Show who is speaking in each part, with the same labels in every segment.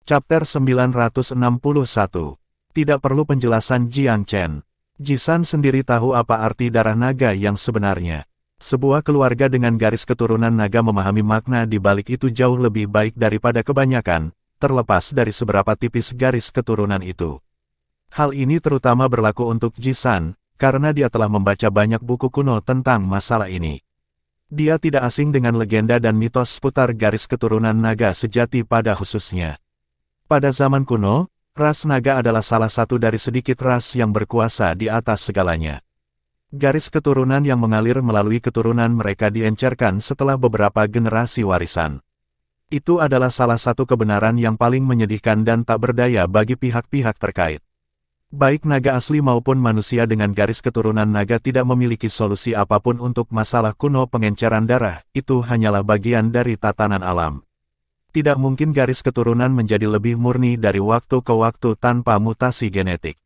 Speaker 1: Chapter 961. Tidak perlu penjelasan Jiang Chen. Jisan sendiri tahu apa arti darah naga yang sebenarnya. Sebuah keluarga dengan garis keturunan naga memahami makna di balik itu jauh lebih baik daripada kebanyakan, terlepas dari seberapa tipis garis keturunan itu. Hal ini terutama berlaku untuk Jisan, karena dia telah membaca banyak buku kuno tentang masalah ini. Dia tidak asing dengan legenda dan mitos seputar garis keturunan naga sejati pada khususnya. Pada zaman kuno, ras naga adalah salah satu dari sedikit ras yang berkuasa di atas segalanya. Garis keturunan yang mengalir melalui keturunan mereka diencerkan setelah beberapa generasi warisan. Itu adalah salah satu kebenaran yang paling menyedihkan dan tak berdaya bagi pihak-pihak terkait. Baik naga asli maupun manusia dengan garis keturunan naga tidak memiliki solusi apapun untuk masalah kuno pengenceran darah, itu hanyalah bagian dari tatanan alam. Tidak mungkin garis keturunan menjadi lebih murni dari waktu ke waktu tanpa mutasi genetik.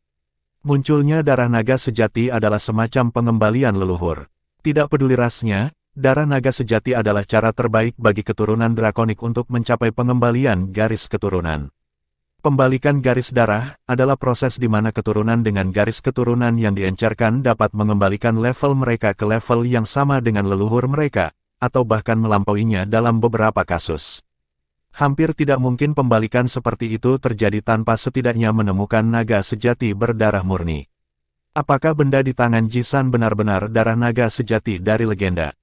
Speaker 1: Munculnya darah naga sejati adalah semacam pengembalian leluhur. Tidak peduli rasnya, darah naga sejati adalah cara terbaik bagi keturunan drakonik untuk mencapai pengembalian garis keturunan. Pembalikan garis darah adalah proses di mana keturunan dengan garis keturunan yang diencerkan dapat mengembalikan level mereka ke level yang sama dengan leluhur mereka, atau bahkan melampauinya dalam beberapa kasus. Hampir tidak mungkin pembalikan seperti itu terjadi tanpa setidaknya menemukan naga sejati berdarah murni. Apakah benda di tangan Jisan benar-benar darah naga sejati dari legenda?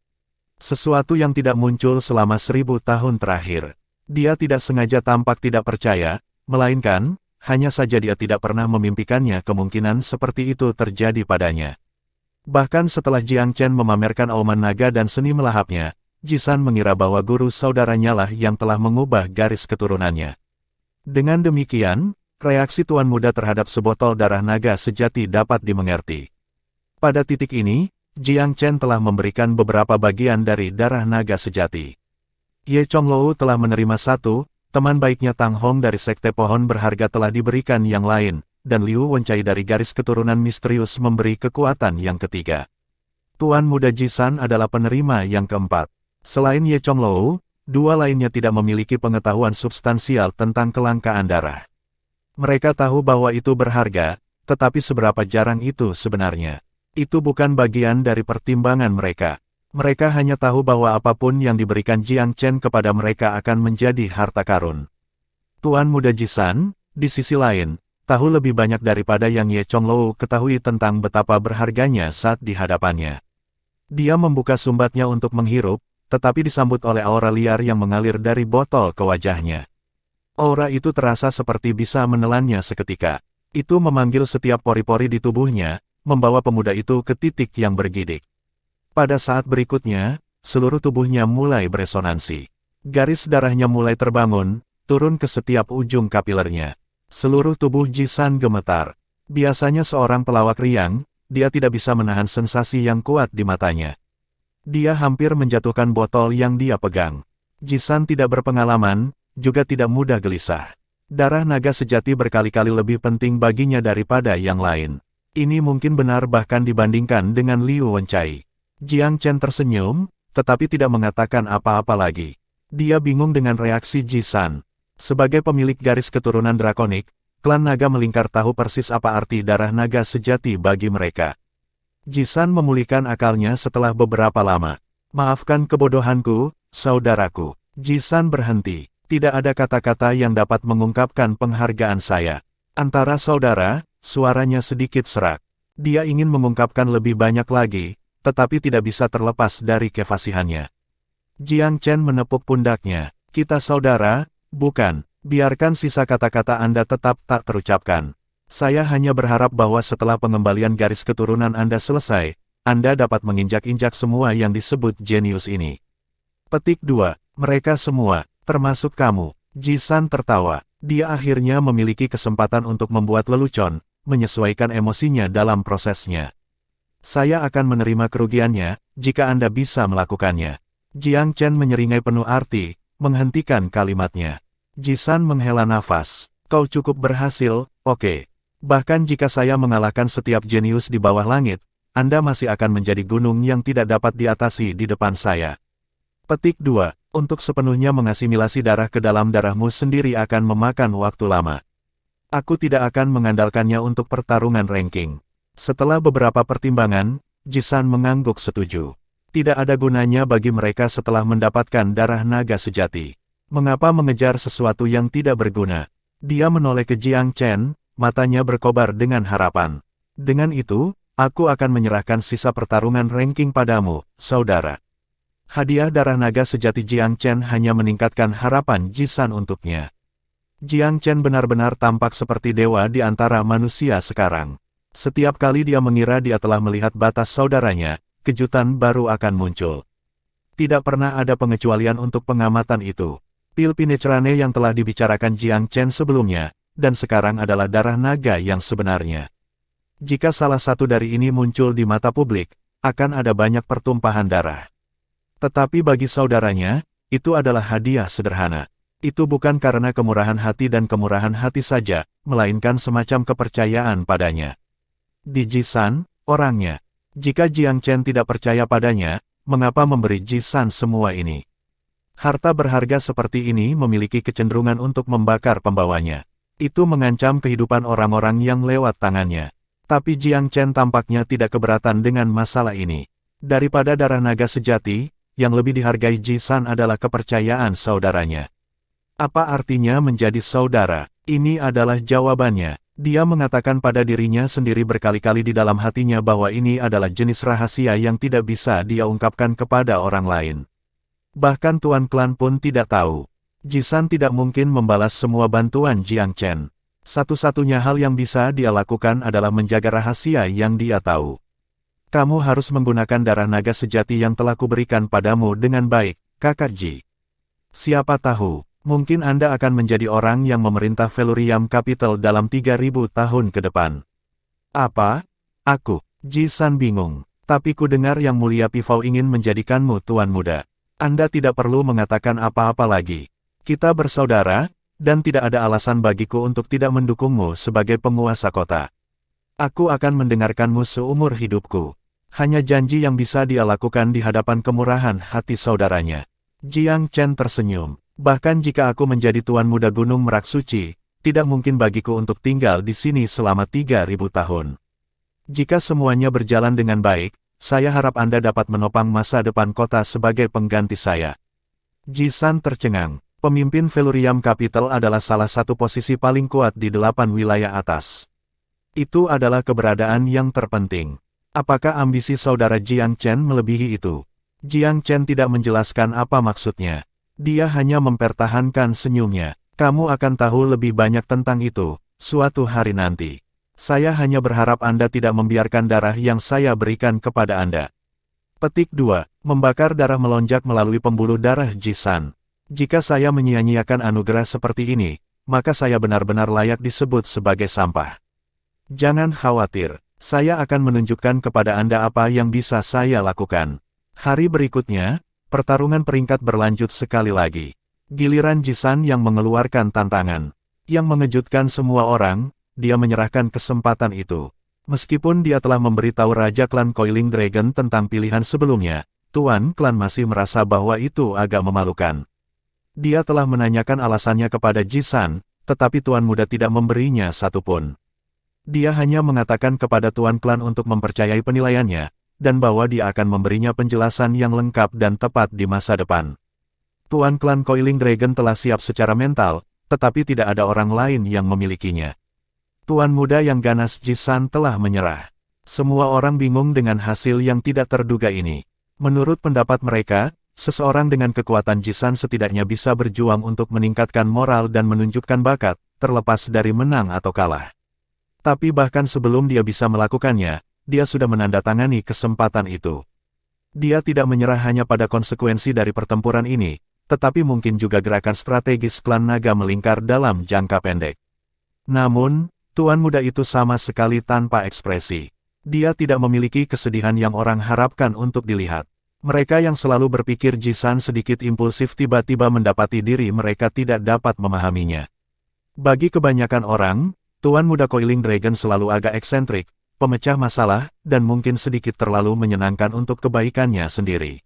Speaker 1: Sesuatu yang tidak muncul selama 1000 tahun terakhir. Dia tidak sengaja tampak tidak percaya, melainkan, hanya saja dia tidak pernah memimpikannya kemungkinan seperti itu terjadi padanya. Bahkan setelah Jiang Chen memamerkan auman naga dan seni melahapnya, Jisan mengira bahwa guru saudaranya lah yang telah mengubah garis keturunannya. Dengan demikian, reaksi tuan muda terhadap sebotol darah naga sejati dapat dimengerti. Pada titik ini, Jiang Chen telah memberikan beberapa bagian dari darah naga sejati. Ye Chonglou telah menerima satu, teman baiknya Tang Hong dari Sekte Pohon Berharga telah diberikan yang lain, dan Liu Wencai dari garis keturunan misterius memberi kekuatan yang ketiga. Tuan muda Jisan adalah penerima yang keempat. Selain Ye Chonglou, dua lainnya tidak memiliki pengetahuan substansial tentang kelangkaan darah. Mereka tahu bahwa itu berharga, tetapi seberapa jarang itu sebenarnya. Itu bukan bagian dari pertimbangan mereka. Mereka hanya tahu bahwa apapun yang diberikan Jiang Chen kepada mereka akan menjadi harta karun. Tuan muda Jisan, di sisi lain, tahu lebih banyak daripada yang Ye Chonglou ketahui tentang betapa berharganya saat di hadapannya. Dia membuka sumbatnya untuk menghirup, tetapi disambut oleh aura liar yang mengalir dari botol ke wajahnya. Aura itu terasa seperti bisa menelannya seketika. Itu memanggil setiap pori-pori di tubuhnya, membawa pemuda itu ke titik yang bergidik. Pada saat berikutnya, seluruh tubuhnya mulai beresonansi. Garis darahnya mulai terbangun, turun ke setiap ujung kapilernya. Seluruh tubuh Jisan gemetar. Biasanya seorang pelawak riang, dia tidak bisa menahan sensasi yang kuat di matanya. Dia hampir menjatuhkan botol yang dia pegang. Jisan tidak berpengalaman, juga tidak mudah gelisah. Darah naga sejati berkali-kali lebih penting baginya daripada yang lain. Ini mungkin benar bahkan dibandingkan dengan Liu Wencai. Jiang Chen tersenyum, tetapi tidak mengatakan apa-apa lagi. Dia bingung dengan reaksi Jisan. Sebagai pemilik garis keturunan drakonik, klan naga melingkar tahu persis apa arti darah naga sejati bagi mereka. Jisan memulihkan akalnya setelah beberapa lama. Maafkan kebodohanku, saudaraku. Jisan berhenti. Tidak ada kata-kata yang dapat mengungkapkan penghargaan saya. Antara saudara, suaranya sedikit serak. Dia ingin mengungkapkan lebih banyak lagi, tetapi tidak bisa terlepas dari kefasihannya. Jiang Chen menepuk pundaknya. Kita saudara, bukan. Biarkan sisa kata-kata Anda tetap tak terucapkan. Saya hanya berharap bahwa setelah pengembalian garis keturunan Anda selesai, Anda dapat menginjak-injak semua yang disebut jenius ini. Petik 2. Mereka semua, termasuk kamu. Jisan tertawa. Dia akhirnya memiliki kesempatan untuk membuat lelucon, menyesuaikan emosinya dalam prosesnya. Saya akan menerima kerugiannya, jika Anda bisa melakukannya. Jiang Chen menyeringai penuh arti, menghentikan kalimatnya. Jisan menghela nafas. Kau cukup berhasil, oke. Bahkan jika saya mengalahkan setiap jenius di bawah langit, Anda masih akan menjadi gunung yang tidak dapat diatasi di depan saya. Petik 2. Untuk sepenuhnya mengasimilasi darah ke dalam darahmu sendiri akan memakan waktu lama. Aku tidak akan mengandalkannya untuk pertarungan ranking. Setelah beberapa pertimbangan, Jisan mengangguk setuju. Tidak ada gunanya bagi mereka setelah mendapatkan darah naga sejati. Mengapa mengejar sesuatu yang tidak berguna? Dia menoleh ke Jiang Chen, matanya berkobar dengan harapan. Dengan itu, aku akan menyerahkan sisa pertarungan ranking padamu, saudara. Hadiah darah naga sejati Jiang Chen hanya meningkatkan harapan Jisan untuknya. Jiang Chen benar-benar tampak seperti dewa di antara manusia sekarang. Setiap kali dia mengira dia telah melihat batas saudaranya, kejutan baru akan muncul. Tidak pernah ada pengecualian untuk pengamatan itu. Pil Pinecerane yang telah dibicarakan Jiang Chen sebelumnya, dan sekarang adalah darah naga yang sebenarnya. Jika salah satu dari ini muncul di mata publik, akan ada banyak pertumpahan darah. Tetapi bagi saudaranya, itu adalah hadiah sederhana. Itu bukan karena kemurahan hati dan kemurahan hati saja, melainkan semacam kepercayaan padanya. Di Jisan, orangnya. Jika Jiang Chen tidak percaya padanya, mengapa memberi Jisan semua ini? Harta berharga seperti ini memiliki kecenderungan untuk membakar pembawanya. Itu mengancam kehidupan orang-orang yang lewat tangannya. Tapi Jiang Chen tampaknya tidak keberatan dengan masalah ini. Daripada darah naga sejati, yang lebih dihargai Jisan adalah kepercayaan saudaranya. Apa artinya menjadi saudara? Ini adalah jawabannya. Dia mengatakan pada dirinya sendiri berkali-kali di dalam hatinya bahwa ini adalah jenis rahasia yang tidak bisa dia ungkapkan kepada orang lain. Bahkan Tuan Klan pun tidak tahu. Jisan tidak mungkin membalas semua bantuan Jiang Chen. Satu-satunya hal yang bisa dia lakukan adalah menjaga rahasia yang dia tahu. Kamu harus menggunakan darah naga sejati yang telah kuberikan padamu dengan baik, Kakak Ji. Siapa tahu, mungkin Anda akan menjadi orang yang memerintah Velurium Capital dalam 3000 tahun ke depan. Apa? Aku? Jisan bingung. Tapi ku dengar Yang Mulia Pifau ingin menjadikanmu Tuan Muda. Anda tidak perlu mengatakan apa-apa lagi. Kita bersaudara, dan tidak ada alasan bagiku untuk tidak mendukungmu sebagai penguasa kota. Aku akan mendengarkanmu seumur hidupku. Hanya janji yang bisa dia lakukan di hadapan kemurahan hati saudaranya. Jiang Chen tersenyum. Bahkan jika aku menjadi Tuan Muda Gunung Merak Suci, tidak mungkin bagiku untuk tinggal di sini selama 3000 tahun. Jika semuanya berjalan dengan baik, saya harap Anda dapat menopang masa depan kota sebagai pengganti saya. Jisan tercengang. Pemimpin Velurium Capital adalah salah satu posisi paling kuat di 8 wilayah atas. Itu adalah keberadaan yang terpenting. Apakah ambisi saudara Jiang Chen melebihi itu? Jiang Chen tidak menjelaskan apa maksudnya. Dia hanya mempertahankan senyumnya. Kamu akan tahu lebih banyak tentang itu, suatu hari nanti. Saya hanya berharap Anda tidak membiarkan darah yang saya berikan kepada Anda. Petik 2. Membakar darah melonjak melalui pembuluh darah Jisan. Jika saya menyia-nyiakan anugerah seperti ini, maka saya benar-benar layak disebut sebagai sampah. Jangan khawatir. Saya akan menunjukkan kepada Anda apa yang bisa saya lakukan. Hari berikutnya, pertarungan peringkat berlanjut sekali lagi. Giliran Jisan yang mengeluarkan tantangan. Yang mengejutkan semua orang, dia menyerahkan kesempatan itu. Meskipun dia telah memberitahu Raja Klan Coiling Dragon tentang pilihan sebelumnya, Tuan Klan masih merasa bahwa itu agak memalukan. Dia telah menanyakan alasannya kepada Jisan, tetapi Tuan Muda tidak memberinya satupun. Dia hanya mengatakan kepada Tuan Klan untuk mempercayai penilaiannya, dan bahwa dia akan memberinya penjelasan yang lengkap dan tepat di masa depan. Tuan Klan Coiling Dragon telah siap secara mental, tetapi tidak ada orang lain yang memilikinya. Tuan Muda yang ganas Jisan telah menyerah. Semua orang bingung dengan hasil yang tidak terduga ini. Menurut pendapat mereka, seseorang dengan kekuatan Jisan setidaknya bisa berjuang untuk meningkatkan moral dan menunjukkan bakat, terlepas dari menang atau kalah. Tapi bahkan sebelum dia bisa melakukannya, dia sudah menandatangani kesempatan itu. Dia tidak menyerah hanya pada konsekuensi dari pertempuran ini, tetapi mungkin juga gerakan strategis klan naga melingkar dalam jangka pendek. Namun, Tuan Muda itu sama sekali tanpa ekspresi. Dia tidak memiliki kesedihan yang orang harapkan untuk dilihat. Mereka yang selalu berpikir Jisan sedikit impulsif tiba-tiba mendapati diri mereka tidak dapat memahaminya. Bagi kebanyakan orang, Tuan Muda Coiling Dragon selalu agak eksentrik, pemecah masalah, dan mungkin sedikit terlalu menyenangkan untuk kebaikannya sendiri.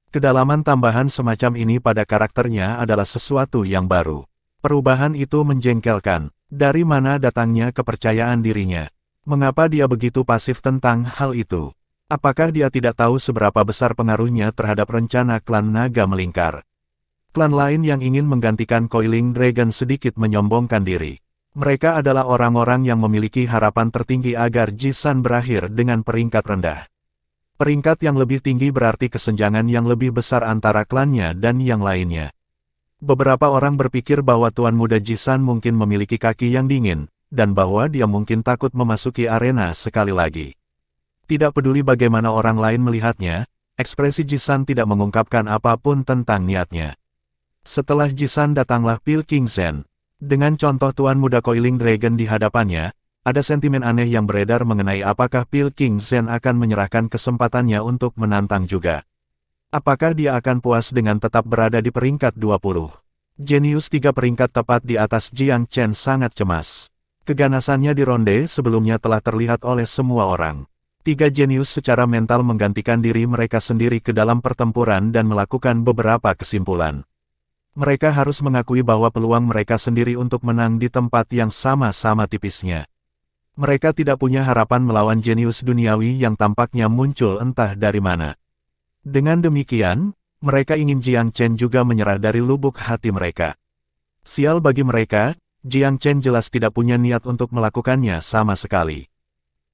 Speaker 1: Kedalaman tambahan semacam ini pada karakternya adalah sesuatu yang baru. Perubahan itu menjengkelkan. Dari mana datangnya kepercayaan dirinya? Mengapa dia begitu pasif tentang hal itu? Apakah dia tidak tahu seberapa besar pengaruhnya terhadap rencana klan naga melingkar? Klan lain yang ingin menggantikan Coiling Dragon sedikit menyombongkan diri. Mereka adalah orang-orang yang memiliki harapan tertinggi agar Jisan berakhir dengan peringkat rendah. Peringkat yang lebih tinggi berarti kesenjangan yang lebih besar antara klannya dan yang lainnya. Beberapa orang berpikir bahwa Tuan Muda Jisan mungkin memiliki kaki yang dingin, dan bahwa dia mungkin takut memasuki arena sekali lagi. Tidak peduli bagaimana orang lain melihatnya, ekspresi Jisan tidak mengungkapkan apapun tentang niatnya. Setelah Jisan datanglah Pilking Zen. Dengan contoh Tuan Muda Coiling Dragon di hadapannya, ada sentimen aneh yang beredar mengenai apakah Pilking Zen akan menyerahkan kesempatannya untuk menantang juga. Apakah dia akan puas dengan tetap berada di peringkat 20? Jenius 3 peringkat tepat di atas Jiang Chen sangat cemas. Keganasannya di ronde sebelumnya telah terlihat oleh semua orang. 3 jenius secara mental menggantikan diri mereka sendiri ke dalam pertempuran dan melakukan beberapa kesimpulan. Mereka harus mengakui bahwa peluang mereka sendiri untuk menang di tempat yang sama-sama tipisnya. Mereka tidak punya harapan melawan jenius duniawi yang tampaknya muncul entah dari mana. Dengan demikian, mereka ingin Jiang Chen juga menyerah dari lubuk hati mereka. Sial bagi mereka, Jiang Chen jelas tidak punya niat untuk melakukannya sama sekali.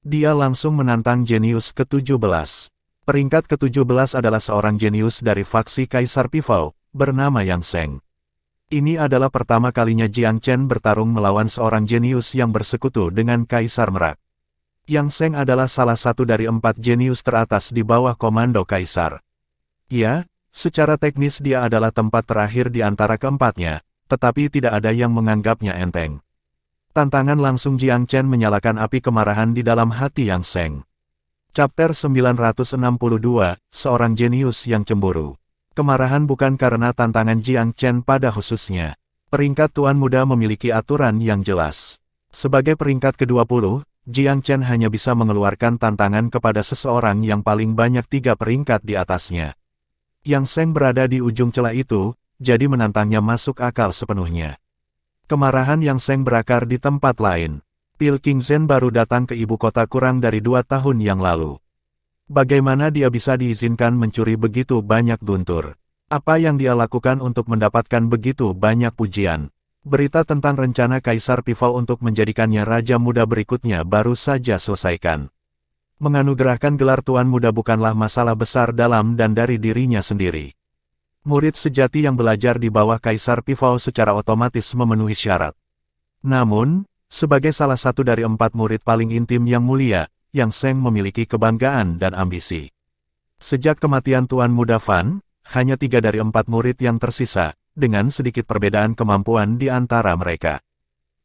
Speaker 1: Dia langsung menantang jenius ke-17. Peringkat ke-17 adalah seorang jenius dari faksi Kaisar Pifao, bernama Yang Seng. Ini adalah pertama kalinya Jiang Chen bertarung melawan seorang jenius yang bersekutu dengan Kaisar Merak. Yang Seng adalah salah satu dari 4 jenius teratas di bawah komando Kaisar. Ya, secara teknis dia adalah tempat terakhir di antara keempatnya, tetapi tidak ada yang menganggapnya enteng. Tantangan langsung Jiang Chen menyalakan api kemarahan di dalam hati Yang Seng. Chapter 962, Seorang Jenius yang Cemburu. Kemarahan bukan karena tantangan Jiang Chen pada khususnya. Peringkat Tuan Muda memiliki aturan yang jelas. Sebagai peringkat ke-20, Jiang Chen hanya bisa mengeluarkan tantangan kepada seseorang yang paling banyak 3 peringkat di atasnya. Yang Seng berada di ujung celah itu, jadi menantangnya masuk akal sepenuhnya. Kemarahan Yang Seng berakar di tempat lain. Pilking Zen baru datang ke ibu kota kurang dari 2 tahun yang lalu. Bagaimana dia bisa diizinkan mencuri begitu banyak guntur? Apa yang dia lakukan untuk mendapatkan begitu banyak pujian? Berita tentang rencana Kaisar Pifao untuk menjadikannya Raja Muda berikutnya baru saja selesaikan. Menganugerahkan gelar Tuan Muda bukanlah masalah besar dalam dan dari dirinya sendiri. Murid sejati yang belajar di bawah Kaisar Pifao secara otomatis memenuhi syarat. Namun, sebagai salah satu dari 4 murid paling intim yang mulia, Yang Seng memiliki kebanggaan dan ambisi. Sejak kematian Tuan Muda Fan, hanya 3 dari 4 murid yang tersisa, dengan sedikit perbedaan kemampuan di antara mereka.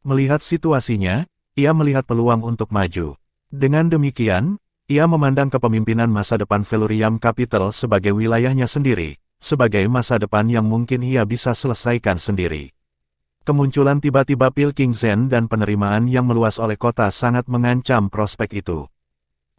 Speaker 1: Melihat situasinya, ia melihat peluang untuk maju. Dengan demikian, ia memandang kepemimpinan masa depan Velurium Capital sebagai wilayahnya sendiri, sebagai masa depan yang mungkin ia bisa selesaikan sendiri. Kemunculan tiba-tiba Pilking Zen dan penerimaan yang meluas oleh kota sangat mengancam prospek itu.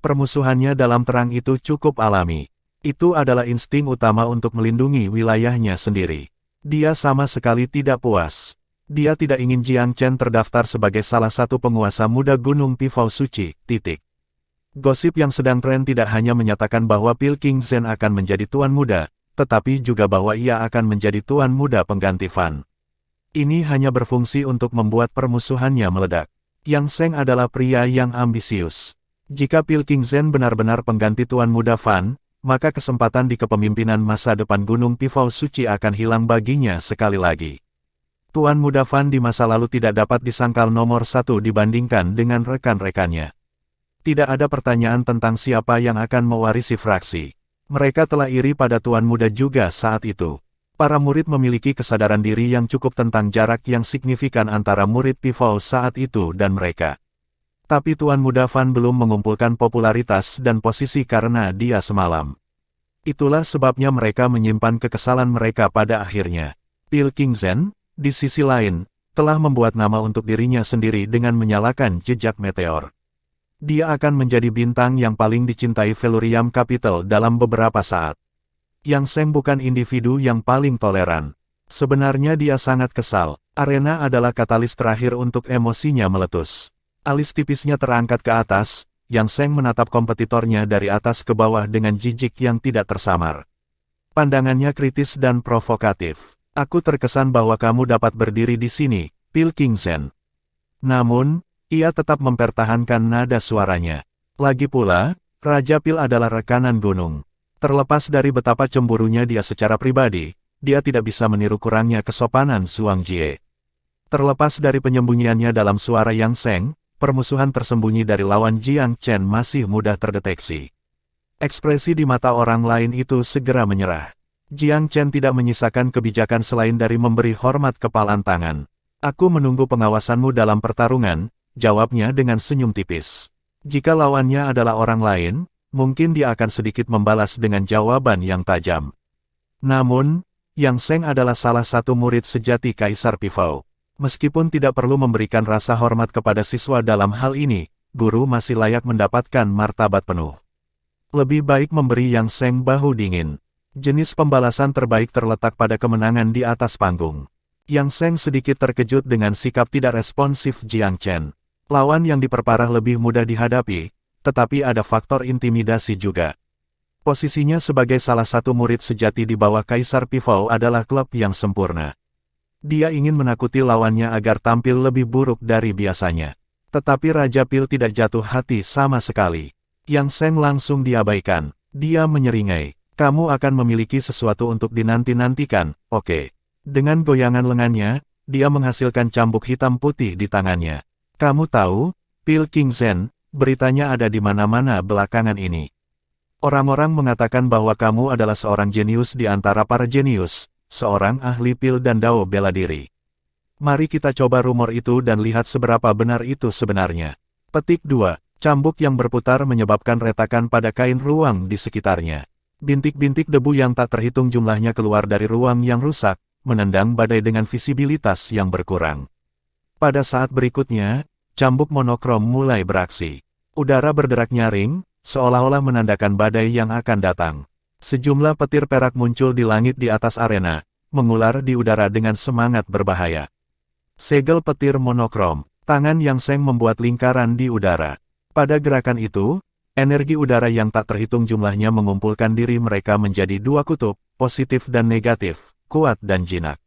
Speaker 1: Permusuhannya dalam terang itu cukup alami. Itu adalah insting utama untuk melindungi wilayahnya sendiri. Dia sama sekali tidak puas. Dia tidak ingin Jiang Chen terdaftar sebagai salah satu penguasa muda Gunung Pifao Suci, titik. Gosip yang sedang tren tidak hanya menyatakan bahwa Pilking Zen akan menjadi Tuan Muda, tetapi juga bahwa ia akan menjadi Tuan Muda pengganti Fan. Ini hanya berfungsi untuk membuat permusuhannya meledak. Yang Seng adalah pria yang ambisius. Jika Pilking Zen benar-benar pengganti Tuan Muda Fan, maka kesempatan di kepemimpinan masa depan Gunung Pifao Suci akan hilang baginya sekali lagi. Tuan Muda Fan di masa lalu tidak dapat disangkal nomor 1 dibandingkan dengan rekan-rekannya. Tidak ada pertanyaan tentang siapa yang akan mewarisi fraksi. Mereka telah iri pada Tuan Muda juga saat itu. Para murid memiliki kesadaran diri yang cukup tentang jarak yang signifikan antara murid Pifao saat itu dan mereka. Tapi Tuan Muda Fan belum mengumpulkan popularitas dan posisi karena dia semalam. Itulah sebabnya mereka menyimpan kekesalan mereka pada akhirnya. Pilking Zen, di sisi lain, telah membuat nama untuk dirinya sendiri dengan menyalakan jejak meteor. Dia akan menjadi bintang yang paling dicintai Velurium Capital dalam beberapa saat. Yang Seng bukan individu yang paling toleran. Sebenarnya dia sangat kesal. Arena adalah katalis terakhir untuk emosinya meletus. Alis tipisnya terangkat ke atas, Yang Seng menatap kompetitornya dari atas ke bawah dengan jijik yang tidak tersamar. Pandangannya kritis dan provokatif. Aku terkesan bahwa kamu dapat berdiri di sini, Pilkingzen. Namun, ia tetap mempertahankan nada suaranya. Lagi pula, Raja Pil adalah rekanan gunung. Terlepas dari betapa cemburunya dia secara pribadi, dia tidak bisa meniru kurangnya kesopanan Suang Jie. Terlepas dari penyembunyiannya dalam suara Yang Seng, permusuhan tersembunyi dari lawan Jiang Chen masih mudah terdeteksi. Ekspresi di mata orang lain itu segera menyerah. Jiang Chen tidak menyisakan kebijakan selain dari memberi hormat kepalan tangan. Aku menunggu pengawasanmu dalam pertarungan, jawabnya dengan senyum tipis. Jika lawannya adalah orang lain, mungkin dia akan sedikit membalas dengan jawaban yang tajam. Namun, Yang Seng adalah salah satu murid sejati Kaisar Pifao. Meskipun tidak perlu memberikan rasa hormat kepada siswa dalam hal ini, guru masih layak mendapatkan martabat penuh. Lebih baik memberi Yang Seng bahu dingin. Jenis pembalasan terbaik terletak pada kemenangan di atas panggung. Yang Seng sedikit terkejut dengan sikap tidak responsif Jiang Chen. Lawan yang diperparah lebih mudah dihadapi, tetapi ada faktor intimidasi juga. Posisinya sebagai salah satu murid sejati di bawah Kaisar Pifao adalah klub yang sempurna. Dia ingin menakuti lawannya agar tampil lebih buruk dari biasanya. Tetapi Raja Pil tidak jatuh hati sama sekali. Yang Seng langsung diabaikan. Dia menyeringai. Kamu akan memiliki sesuatu untuk dinanti-nantikan, oke. Dengan goyangan lengannya, dia menghasilkan cambuk hitam putih di tangannya. Kamu tahu, Pilkingzen, beritanya ada di mana-mana belakangan ini. Orang-orang mengatakan bahwa kamu adalah seorang jenius di antara para jenius, seorang ahli pil dan dao bela diri. Mari kita coba rumor itu dan lihat seberapa benar itu sebenarnya. Petik 2. Cambuk yang berputar menyebabkan retakan pada kain ruang di sekitarnya. Bintik-bintik debu yang tak terhitung jumlahnya keluar dari ruang yang rusak, menendang badai dengan visibilitas yang berkurang. Pada saat berikutnya, cambuk monokrom mulai beraksi. Udara berderak nyaring, seolah-olah menandakan badai yang akan datang. Sejumlah petir perak muncul di langit di atas arena, mengular di udara dengan semangat berbahaya. Segel petir monokrom, tangan Yang Seng membuat lingkaran di udara. Pada gerakan itu, energi udara yang tak terhitung jumlahnya mengumpulkan diri mereka menjadi dua kutub, positif dan negatif, kuat dan jinak.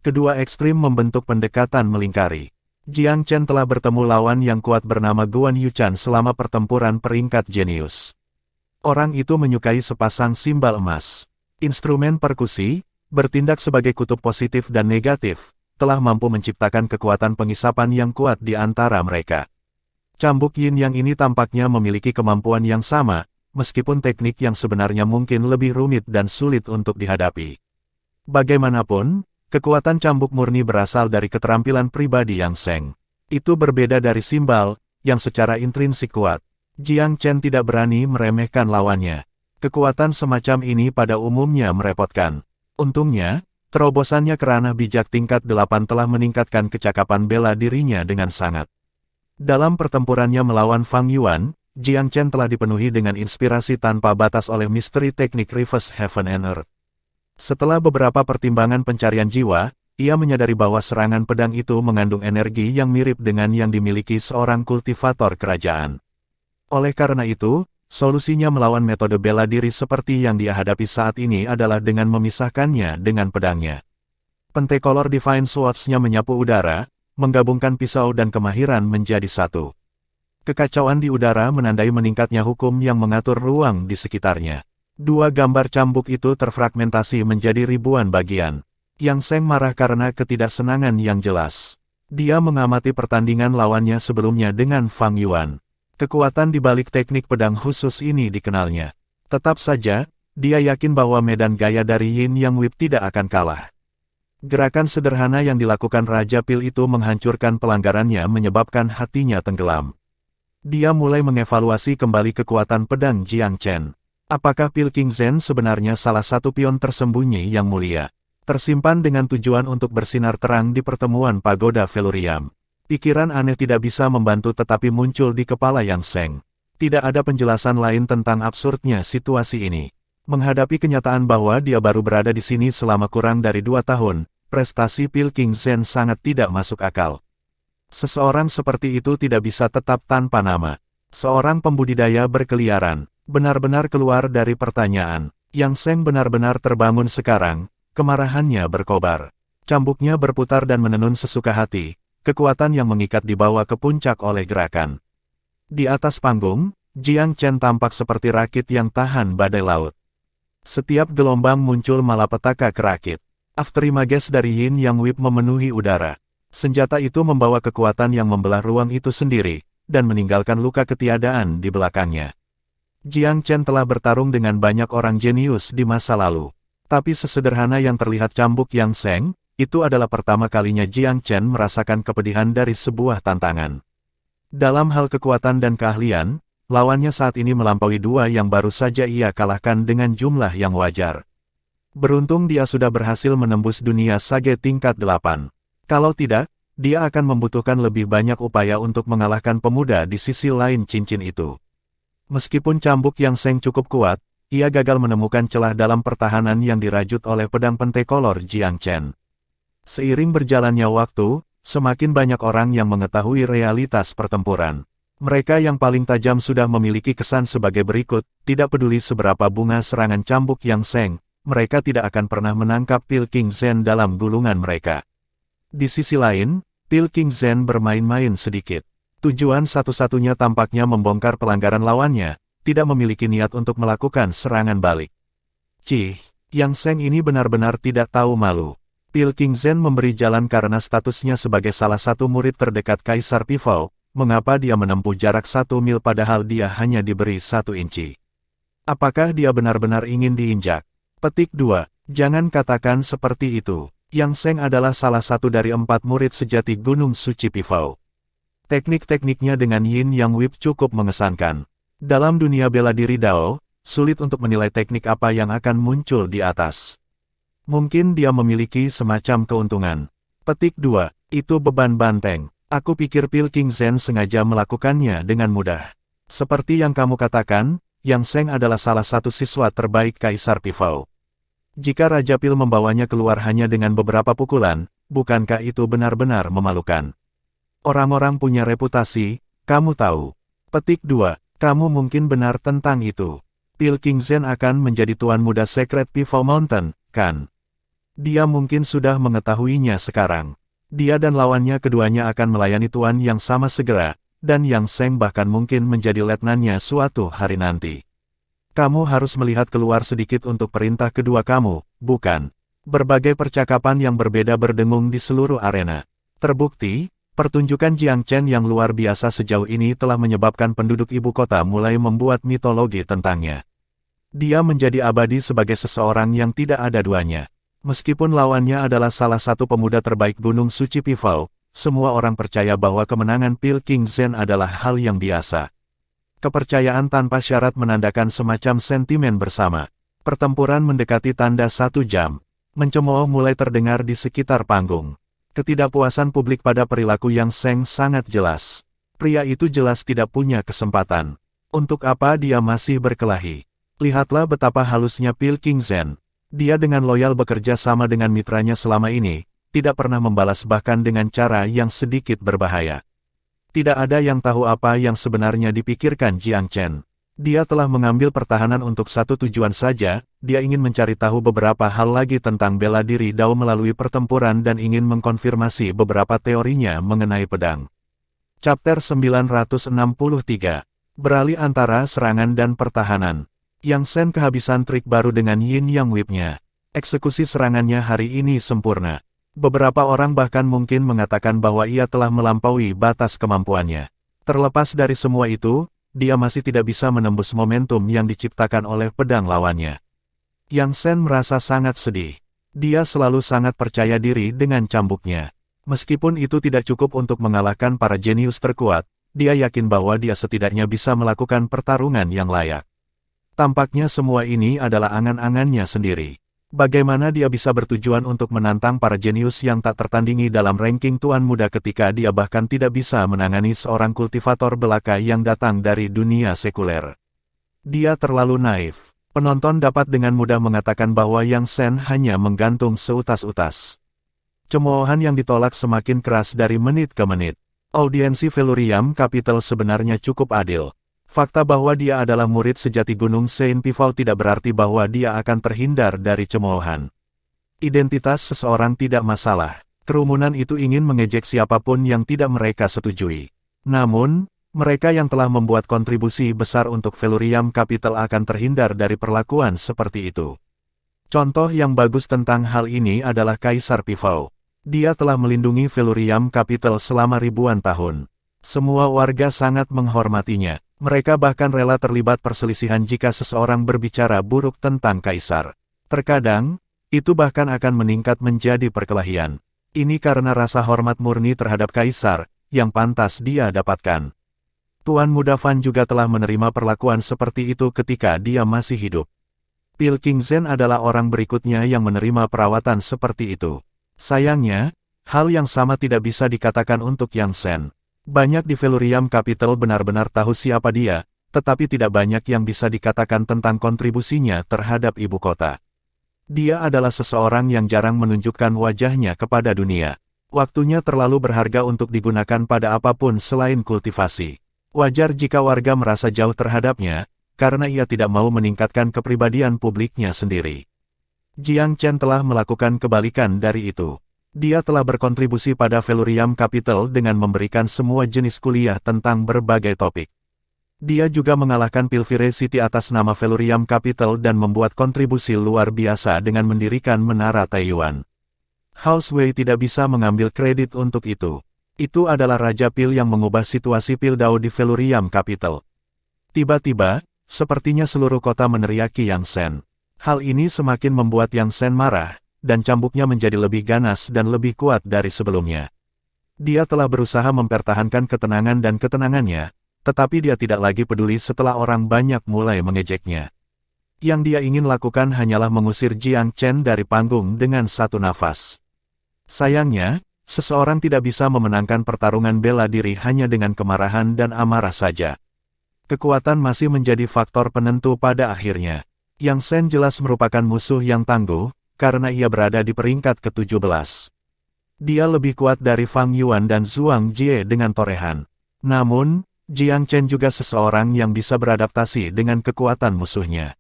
Speaker 1: Kedua ekstrim membentuk pendekatan melingkari. Jiang Chen telah bertemu lawan yang kuat bernama Guan Yuchan selama pertempuran peringkat jenius. Orang itu menyukai sepasang simbal emas. Instrumen perkusi, bertindak sebagai kutub positif dan negatif, telah mampu menciptakan kekuatan pengisapan yang kuat di antara mereka. Cambuk yin yang ini tampaknya memiliki kemampuan yang sama, meskipun teknik yang sebenarnya mungkin lebih rumit dan sulit untuk dihadapi. Bagaimanapun, kekuatan cambuk murni berasal dari keterampilan pribadi Yang Seng. Itu berbeda dari simbal, yang secara intrinsik kuat. Jiang Chen tidak berani meremehkan lawannya. Kekuatan semacam ini pada umumnya merepotkan. Untungnya, terobosannya ke ranah bijak tingkat 8 telah meningkatkan kecakapan bela dirinya dengan sangat. Dalam pertempurannya melawan Fang Yuan, Jiang Chen telah dipenuhi dengan inspirasi tanpa batas oleh misteri teknik Reverse Heaven and Earth. Setelah beberapa pertimbangan pencarian jiwa, ia menyadari bahwa serangan pedang itu mengandung energi yang mirip dengan yang dimiliki seorang kultivator kerajaan. Oleh karena itu, solusinya melawan metode bela diri seperti yang dia hadapi saat ini adalah dengan memisahkannya dengan pedangnya. Pentekolor Divine Swords-nya menyapu udara, menggabungkan pisau dan kemahiran menjadi satu. Kekacauan di udara menandai meningkatnya hukum yang mengatur ruang di sekitarnya. Dua gambar cambuk itu terfragmentasi menjadi ribuan bagian. Yang Seng marah karena ketidaksenangan yang jelas. Dia mengamati pertandingan lawannya sebelumnya dengan Fang Yuan. Kekuatan di balik teknik pedang khusus ini dikenalnya. Tetap saja, dia yakin bahwa medan gaya dari Yin Yang Whip tidak akan kalah. Gerakan sederhana yang dilakukan Raja Pil itu menghancurkan pelanggarannya menyebabkan hatinya tenggelam. Dia mulai mengevaluasi kembali kekuatan pedang Jiang Chen. Apakah Pilkingzen sebenarnya salah satu pion tersembunyi yang mulia? Tersimpan dengan tujuan untuk bersinar terang di pertemuan Pagoda Velurium. Pikiran aneh tidak bisa membantu tetapi muncul di kepala Yang Seng. Tidak ada penjelasan lain tentang absurdnya situasi ini. Menghadapi kenyataan bahwa dia baru berada di sini selama kurang dari 2 tahun, prestasi Pilking Zen sangat tidak masuk akal. Seseorang seperti itu tidak bisa tetap tanpa nama. Seorang pembudidaya berkeliaran, benar-benar keluar dari pertanyaan. Yang Seng benar-benar terbangun sekarang, kemarahannya berkobar. Cambuknya berputar dan menenun sesuka hati, kekuatan yang mengikat dibawa ke puncak oleh gerakan. Di atas panggung, Jiang Chen tampak seperti rakit yang tahan badai laut. Setiap gelombang muncul malapetaka kerakit. Afterimages dari Yin Yang Whip memenuhi udara. Senjata itu membawa kekuatan yang membelah ruang itu sendiri, dan meninggalkan luka ketiadaan di belakangnya. Jiang Chen telah bertarung dengan banyak orang jenius di masa lalu. Tapi sesederhana yang terlihat cambuk Yang Seng, itu adalah pertama kalinya Jiang Chen merasakan kepedihan dari sebuah tantangan. Dalam hal kekuatan dan keahlian, lawannya saat ini melampaui 2 yang baru saja ia kalahkan dengan jumlah yang wajar. Beruntung dia sudah berhasil menembus dunia Sage tingkat 8. Kalau tidak, dia akan membutuhkan lebih banyak upaya untuk mengalahkan pemuda di sisi lain cincin itu. Meskipun cambuk Yang Seng cukup kuat, ia gagal menemukan celah dalam pertahanan yang dirajut oleh pedang pentakolor Jiang Chen. Seiring berjalannya waktu, semakin banyak orang yang mengetahui realitas pertempuran. Mereka yang paling tajam sudah memiliki kesan sebagai berikut, tidak peduli seberapa bunga serangan cambuk Yang Seng, mereka tidak akan pernah menangkap Pilking Zen dalam gulungan mereka. Di sisi lain, Pilking Zen bermain-main sedikit. Tujuan satu-satunya tampaknya membongkar pelanggaran lawannya, tidak memiliki niat untuk melakukan serangan balik. Cih, Yang Seng ini benar-benar tidak tahu malu. Pilking Zen memberi jalan karena statusnya sebagai salah satu murid terdekat Kaisar Pifou. Mengapa dia menempuh jarak 1 mil padahal dia hanya diberi 1 inci? Apakah dia benar-benar ingin diinjak? Petik 2. Jangan katakan seperti itu. Yang Seng adalah salah satu dari 4 murid sejati Gunung Suci Pifou. Teknik-tekniknya dengan Yin Yang Whip cukup mengesankan. Dalam dunia bela diri Dao, sulit untuk menilai teknik apa yang akan muncul di atas. Mungkin dia memiliki semacam keuntungan. Petik 2. Itu beban banteng. Aku pikir Pilking Zen sengaja melakukannya dengan mudah. Seperti yang kamu katakan, Yang Seng adalah salah satu siswa terbaik Kaisar Pifou. Jika Raja Pil membawanya keluar hanya dengan beberapa pukulan, bukankah itu benar-benar memalukan? Orang-orang punya reputasi, kamu tahu. Petik 2. Kamu mungkin benar tentang itu. Pilking Zen akan menjadi tuan muda Secret Pifou Mountain, kan? Dia mungkin sudah mengetahuinya sekarang. Dia dan lawannya keduanya akan melayani tuan yang sama segera, dan Yang Seng bahkan mungkin menjadi letnannya suatu hari nanti. Kamu harus melihat keluar sedikit untuk perintah kedua kamu, bukan? Berbagai percakapan yang berbeda berdengung di seluruh arena. Terbukti, pertunjukan Jiang Chen yang luar biasa sejauh ini telah menyebabkan penduduk ibu kota mulai membuat mitologi tentangnya. Dia menjadi abadi sebagai seseorang yang tidak ada duanya. Meskipun lawannya adalah salah satu pemuda terbaik Gunung Suci Pifou, semua orang percaya bahwa kemenangan Pilking Zen adalah hal yang biasa. Kepercayaan tanpa syarat menandakan semacam sentimen bersama. Pertempuran mendekati tanda 1 jam. Mencemooh mulai terdengar di sekitar panggung. Ketidakpuasan publik pada perilaku Yang Seng sangat jelas. Pria itu jelas tidak punya kesempatan. Untuk apa dia masih berkelahi? Lihatlah betapa halusnya Pilking Zen. Dia dengan loyal bekerja sama dengan mitranya selama ini, tidak pernah membalas bahkan dengan cara yang sedikit berbahaya. Tidak ada yang tahu apa yang sebenarnya dipikirkan Jiang Chen. Dia telah mengambil pertahanan untuk satu tujuan saja, dia ingin mencari tahu beberapa hal lagi tentang bela diri Dao melalui pertempuran dan ingin mengkonfirmasi beberapa teorinya mengenai pedang. Chapter 963. Beralih antara serangan dan pertahanan. Yang Seng kehabisan trik baru dengan Yin Yang Whip-nya. Eksekusi serangannya hari ini sempurna. Beberapa orang bahkan mungkin mengatakan bahwa ia telah melampaui batas kemampuannya. Terlepas dari semua itu, dia masih tidak bisa menembus momentum yang diciptakan oleh pedang lawannya. Yang Seng merasa sangat sedih. Dia selalu sangat percaya diri dengan cambuknya. Meskipun itu tidak cukup untuk mengalahkan para jenius terkuat, dia yakin bahwa dia setidaknya bisa melakukan pertarungan yang layak. Tampaknya semua ini adalah angan-angannya sendiri. Bagaimana dia bisa bertujuan untuk menantang para jenius yang tak tertandingi dalam ranking tuan muda ketika dia bahkan tidak bisa menangani seorang kultivator belaka yang datang dari dunia sekuler. Dia terlalu naif. Penonton dapat dengan mudah mengatakan bahwa Yang Shen hanya menggantung seutas-utas. Cemoohan yang ditolak semakin keras dari menit ke menit. Audiensi Felurium Capital sebenarnya cukup adil. Fakta bahwa dia adalah murid sejati Gunung Saint Pivot tidak berarti bahwa dia akan terhindar dari cemoohan. Identitas seseorang tidak masalah. Kerumunan itu ingin mengejek siapapun yang tidak mereka setujui. Namun, mereka yang telah membuat kontribusi besar untuk Felurium Capital akan terhindar dari perlakuan seperti itu. Contoh yang bagus tentang hal ini adalah Kaisar Pivot. Dia telah melindungi Felurium Capital selama ribuan tahun. Semua warga sangat menghormatinya. Mereka bahkan rela terlibat perselisihan jika seseorang berbicara buruk tentang Kaisar. Terkadang, itu bahkan akan meningkat menjadi perkelahian. Ini karena rasa hormat murni terhadap Kaisar, yang pantas dia dapatkan. Tuan Muda Fan juga telah menerima perlakuan seperti itu ketika dia masih hidup. Pil King Zhen adalah orang berikutnya yang menerima perawatan seperti itu. Sayangnya, hal yang sama tidak bisa dikatakan untuk Yang Shen. Banyak di Felurium Capital benar-benar tahu siapa dia, tetapi tidak banyak yang bisa dikatakan tentang kontribusinya terhadap ibu kota. Dia adalah seseorang yang jarang menunjukkan wajahnya kepada dunia. Waktunya terlalu berharga untuk digunakan pada apapun selain kultivasi. Wajar jika warga merasa jauh terhadapnya, karena ia tidak mau meningkatkan kepribadian publiknya sendiri. Jiang Chen telah melakukan kebalikan dari itu. Dia telah berkontribusi pada Felurium Capital dengan memberikan semua jenis kuliah tentang berbagai topik. Dia juga mengalahkan Pilvire City atas nama Felurium Capital dan membuat kontribusi luar biasa dengan mendirikan Menara Taiyuan. House Wei tidak bisa mengambil kredit untuk itu. Itu adalah Raja Pil yang mengubah situasi Pil Dao di Felurium Capital. Tiba-tiba, sepertinya seluruh kota meneriaki Yang Shen. Hal ini semakin membuat Yang Shen marah, dan cambuknya menjadi lebih ganas dan lebih kuat dari sebelumnya. Dia telah berusaha mempertahankan ketenangan dan ketenangannya, tetapi dia tidak lagi peduli setelah orang banyak mulai mengejeknya. Yang dia ingin lakukan hanyalah mengusir Jiang Chen dari panggung dengan satu nafas. Sayangnya, seseorang tidak bisa memenangkan pertarungan bela diri hanya dengan kemarahan dan amarah saja. Kekuatan masih menjadi faktor penentu pada akhirnya. Yang Shen jelas merupakan musuh yang tangguh, karena ia berada di peringkat ke-17. Dia lebih kuat dari Fang Yuan dan Zhuang Jie dengan torehan. Namun, Jiang Chen juga seseorang yang bisa beradaptasi dengan kekuatan musuhnya.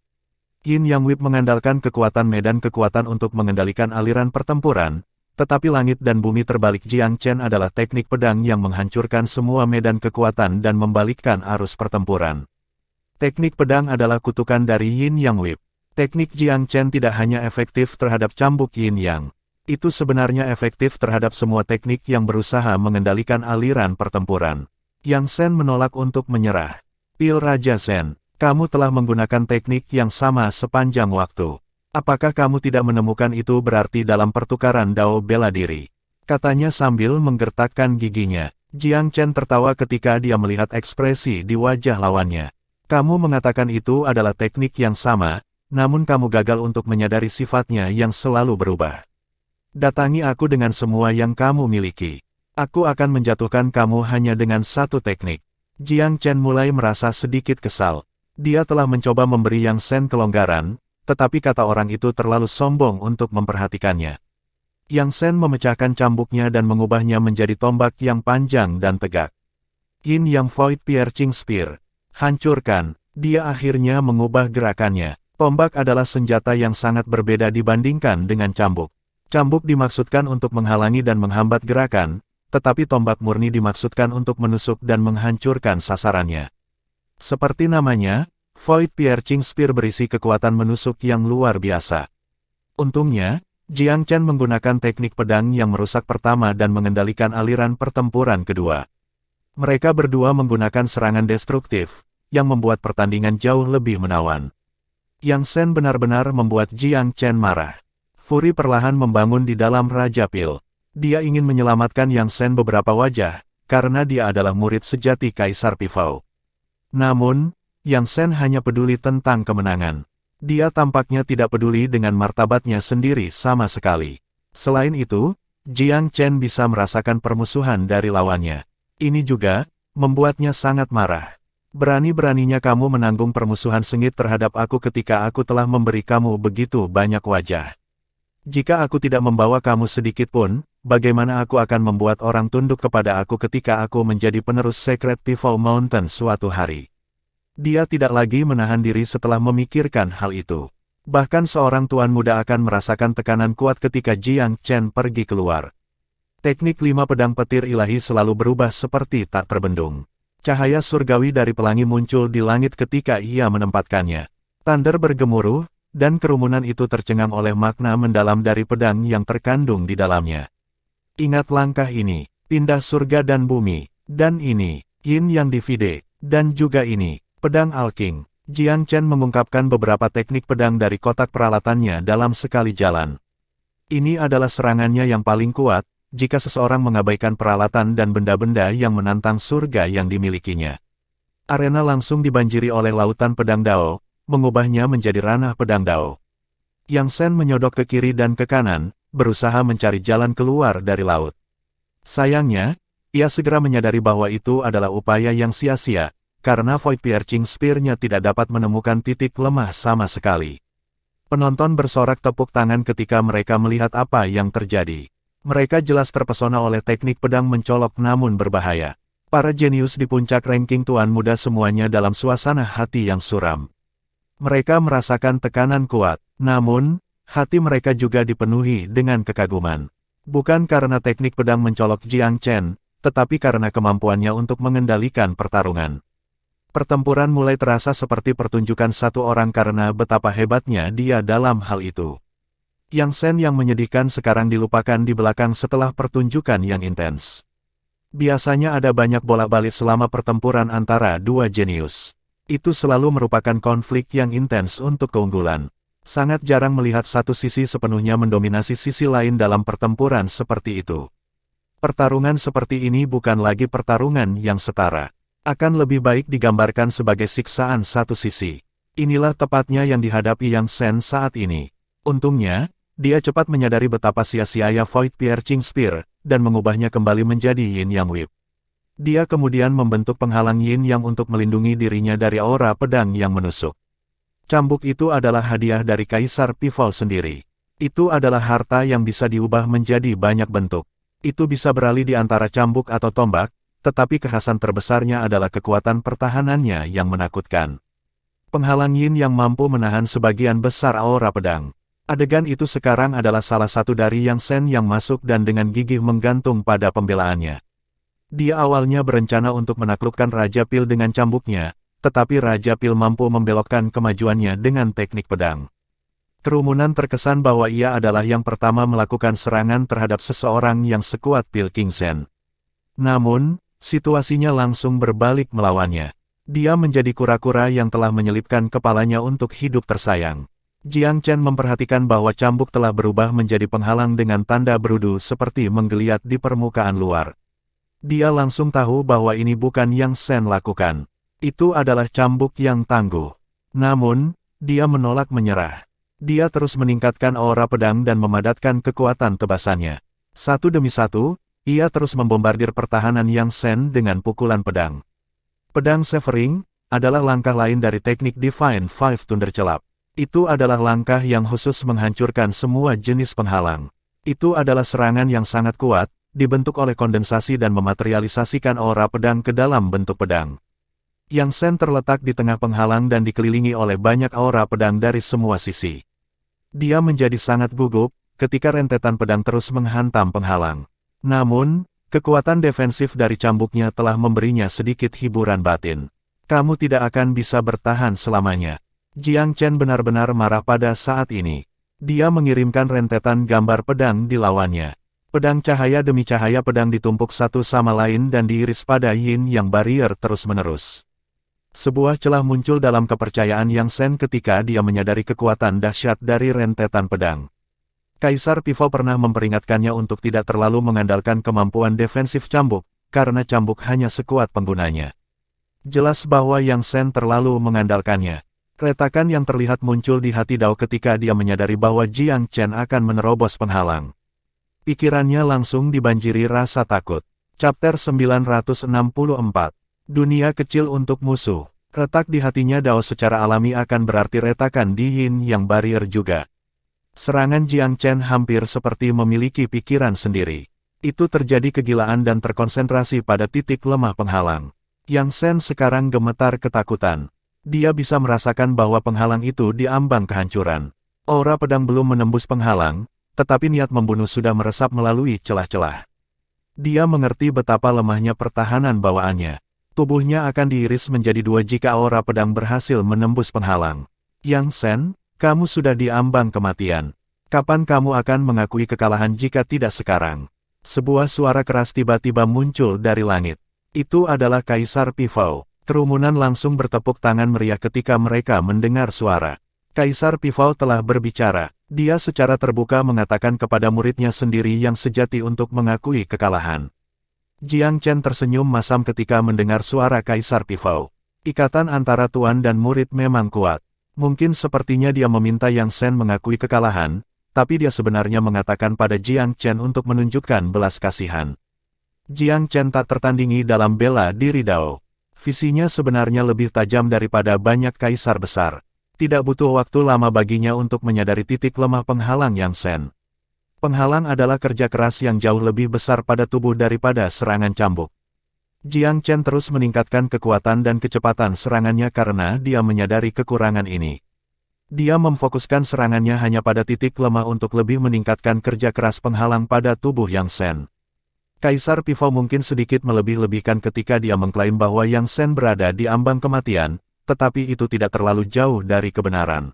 Speaker 1: Yin Yang Whip mengandalkan kekuatan medan kekuatan untuk mengendalikan aliran pertempuran, tetapi langit dan bumi terbalik Jiang Chen adalah teknik pedang yang menghancurkan semua medan kekuatan dan membalikkan arus pertempuran. Teknik pedang adalah kutukan dari Yin Yang Whip. Teknik Jiang Chen tidak hanya efektif terhadap cambuk Yin Yang. Itu sebenarnya efektif terhadap semua teknik yang berusaha mengendalikan aliran pertempuran. Yang Shen menolak untuk menyerah. Pil Raja Shen, kamu telah menggunakan teknik yang sama sepanjang waktu. Apakah kamu tidak menemukan itu berarti dalam pertukaran dao bela diri? Katanya sambil menggertakkan giginya. Jiang Chen tertawa ketika dia melihat ekspresi di wajah lawannya. Kamu mengatakan itu adalah teknik yang sama, namun kamu gagal untuk menyadari sifatnya yang selalu berubah. Datangi aku dengan semua yang kamu miliki. Aku akan menjatuhkan kamu hanya dengan satu teknik. Jiang Chen mulai merasa sedikit kesal. Dia telah mencoba memberi Yang Shen kelonggaran, tetapi kata orang itu terlalu sombong untuk memperhatikannya. Yang Shen memecahkan cambuknya dan mengubahnya menjadi tombak yang panjang dan tegak. Yin Yang Void Piercing Spear. Hancurkan. Dia akhirnya mengubah gerakannya. Tombak adalah senjata yang sangat berbeda dibandingkan dengan cambuk. Cambuk dimaksudkan untuk menghalangi dan menghambat gerakan, tetapi tombak murni dimaksudkan untuk menusuk dan menghancurkan sasarannya. Seperti namanya, Void Piercing Spear berisi kekuatan menusuk yang luar biasa. Untungnya, Jiang Chen menggunakan teknik pedang yang merusak pertama dan mengendalikan aliran pertempuran kedua. Mereka berdua menggunakan serangan destruktif, yang membuat pertandingan jauh lebih menawan. Yang Shen benar-benar membuat Jiang Chen marah. Furi perlahan membangun di dalam Raja Pil. Dia ingin menyelamatkan Yang Shen beberapa wajah, karena dia adalah murid sejati Kaisar Pivot. Namun, Yang Shen hanya peduli tentang kemenangan. Dia tampaknya tidak peduli dengan martabatnya sendiri sama sekali. Selain itu, Jiang Chen bisa merasakan permusuhan dari lawannya. Ini juga membuatnya sangat marah. Berani-beraninya kamu menanggung permusuhan sengit terhadap aku ketika aku telah memberi kamu begitu banyak wajah. Jika aku tidak membawa kamu sedikit pun, bagaimana aku akan membuat orang tunduk kepada aku ketika aku menjadi penerus Secret Peaceful Mountain suatu hari? Dia tidak lagi menahan diri setelah memikirkan hal itu. Bahkan seorang tuan muda akan merasakan tekanan kuat ketika Jiang Chen pergi keluar. Teknik 5 pedang petir ilahi selalu berubah seperti tak terbendung. Cahaya surgawi dari pelangi muncul di langit ketika ia menempatkannya. Thunder bergemuruh, dan kerumunan itu tercengang oleh makna mendalam dari pedang yang terkandung di dalamnya. Ingat langkah ini, pindah surga dan bumi, dan ini, yin yang divide, dan juga ini, pedang Alking. Jiang Chen mengungkapkan beberapa teknik pedang dari kotak peralatannya dalam sekali jalan. Ini adalah serangannya yang paling kuat, jika seseorang mengabaikan peralatan dan benda-benda yang menantang surga yang dimilikinya. Arena langsung dibanjiri oleh lautan pedang Dao, mengubahnya menjadi ranah pedang Dao. Yang Shen menyodok ke kiri dan ke kanan, berusaha mencari jalan keluar dari laut. Sayangnya, ia segera menyadari bahwa itu adalah upaya yang sia-sia, karena Void Piercing Spear-nya tidak dapat menemukan titik lemah sama sekali. Penonton bersorak tepuk tangan ketika mereka melihat apa yang terjadi. Mereka jelas terpesona oleh teknik pedang mencolok namun berbahaya. Para jenius di puncak ranking tuan muda semuanya dalam suasana hati yang suram. Mereka merasakan tekanan kuat, namun, hati mereka juga dipenuhi dengan kekaguman. Bukan karena teknik pedang mencolok Jiang Chen, tetapi karena kemampuannya untuk mengendalikan pertarungan. Pertempuran mulai terasa seperti pertunjukan satu orang karena betapa hebatnya dia dalam hal itu. Yang Shen yang menyedihkan sekarang dilupakan di belakang setelah pertunjukan yang intens. Biasanya ada banyak bolak-balik selama pertempuran antara dua jenius. Itu selalu merupakan konflik yang intens untuk keunggulan. Sangat jarang melihat satu sisi sepenuhnya mendominasi sisi lain dalam pertempuran seperti itu. Pertarungan seperti ini bukan lagi pertarungan yang setara. Akan lebih baik digambarkan sebagai siksaan satu sisi. Inilah tepatnya yang dihadapi Yang Shen saat ini. Untungnya, dia cepat menyadari betapa sia-sianya Void Piercing Spear, dan mengubahnya kembali menjadi Yin Yang Whip. Dia kemudian membentuk penghalang Yin Yang untuk melindungi dirinya dari aura pedang yang menusuk. Cambuk itu adalah hadiah dari Kaisar Pivol sendiri. Itu adalah harta yang bisa diubah menjadi banyak bentuk. Itu bisa beralih di antara cambuk atau tombak, tetapi kekhasan terbesarnya adalah kekuatan pertahanannya yang menakutkan. Penghalang Yin yang mampu menahan sebagian besar aura pedang. Adegan itu sekarang adalah salah satu dari Yang Shen yang masuk dan dengan gigih menggantung pada pembelaannya. Dia awalnya berencana untuk menaklukkan Raja Pil dengan cambuknya, tetapi Raja Pil mampu membelokkan kemajuannya dengan teknik pedang. Kerumunan terkesan bahwa ia adalah yang pertama melakukan serangan terhadap seseorang yang sekuat Pil King Shen. Namun, situasinya langsung berbalik melawannya. Dia menjadi kura-kura yang telah menyelipkan kepalanya untuk hidup tersayang. Jiang Chen memperhatikan bahwa cambuk telah berubah menjadi penghalang dengan tanda berudu seperti menggeliat di permukaan luar. Dia langsung tahu bahwa ini bukan yang Shen lakukan. Itu adalah cambuk yang tangguh. Namun, dia menolak menyerah. Dia terus meningkatkan aura pedang dan memadatkan kekuatan tebasannya. Satu demi satu, ia terus membombardir pertahanan Yang Shen dengan pukulan pedang. Pedang Severing adalah langkah lain dari teknik Divine Five Thunder Celap. Itu adalah langkah yang khusus menghancurkan semua jenis penghalang. Itu adalah serangan yang sangat kuat, dibentuk oleh kondensasi dan mematerialisasikan aura pedang ke dalam bentuk pedang. Yang Shen terletak di tengah penghalang dan dikelilingi oleh banyak aura pedang dari semua sisi. Dia menjadi sangat gugup ketika rentetan pedang terus menghantam penghalang. Namun, kekuatan defensif dari cambuknya telah memberinya sedikit hiburan batin. Kamu tidak akan bisa bertahan selamanya. Jiang Chen benar-benar marah pada saat ini. Dia mengirimkan rentetan gambar pedang di lawannya. Pedang cahaya demi cahaya pedang ditumpuk satu sama lain dan diiris pada Yin Yang barrier terus-menerus. Sebuah celah muncul dalam kepercayaan Yang Shen ketika dia menyadari kekuatan dahsyat dari rentetan pedang. Kaisar Pivol pernah memperingatkannya untuk tidak terlalu mengandalkan kemampuan defensif cambuk, karena cambuk hanya sekuat penggunanya. Jelas bahwa Yang Shen terlalu mengandalkannya. Retakan yang terlihat muncul di hati Dao ketika dia menyadari bahwa Jiang Chen akan menerobos penghalang. Pikirannya langsung dibanjiri rasa takut. Chapter 964. Dunia kecil untuk musuh. Retak di hatinya Dao secara alami akan berarti retakan di Yin yang barrier juga. Serangan Jiang Chen hampir seperti memiliki pikiran sendiri. Itu terjadi kegilaan dan terkonsentrasi pada titik lemah penghalang. Yang Shen sekarang gemetar ketakutan. Dia bisa merasakan bahwa penghalang itu diambang kehancuran. Aura pedang belum menembus penghalang, tetapi niat membunuh sudah meresap melalui celah-celah. Dia mengerti betapa lemahnya pertahanan bawaannya. Tubuhnya akan diiris menjadi dua jika aura pedang berhasil menembus penghalang. Yang Shen, kamu sudah diambang kematian. Kapan kamu akan mengakui kekalahan jika tidak sekarang? Sebuah suara keras tiba-tiba muncul dari langit. Itu adalah Kaisar Pifao. Kerumunan langsung bertepuk tangan meriah ketika mereka mendengar suara. Kaisar Pifao telah berbicara. Dia secara terbuka mengatakan kepada muridnya sendiri yang sejati untuk mengakui kekalahan. Jiang Chen tersenyum masam ketika mendengar suara Kaisar Pifao. Ikatan antara tuan dan murid memang kuat. Mungkin sepertinya dia meminta Yang Shen mengakui kekalahan, tapi dia sebenarnya mengatakan pada Jiang Chen untuk menunjukkan belas kasihan. Jiang Chen tak tertandingi dalam bela diri Dao. Visinya sebenarnya lebih tajam daripada banyak kaisar besar. Tidak butuh waktu lama baginya untuk menyadari titik lemah penghalang Yang Shen. Penghalang adalah kerja keras yang jauh lebih besar pada tubuh daripada serangan cambuk. Jiang Chen terus meningkatkan kekuatan dan kecepatan serangannya karena dia menyadari kekurangan ini. Dia memfokuskan serangannya hanya pada titik lemah untuk lebih meningkatkan kerja keras penghalang pada tubuh Yang Shen. Kaisar Pifao mungkin sedikit melebih-lebihkan ketika dia mengklaim bahwa Yang Shen berada di ambang kematian, tetapi itu tidak terlalu jauh dari kebenaran.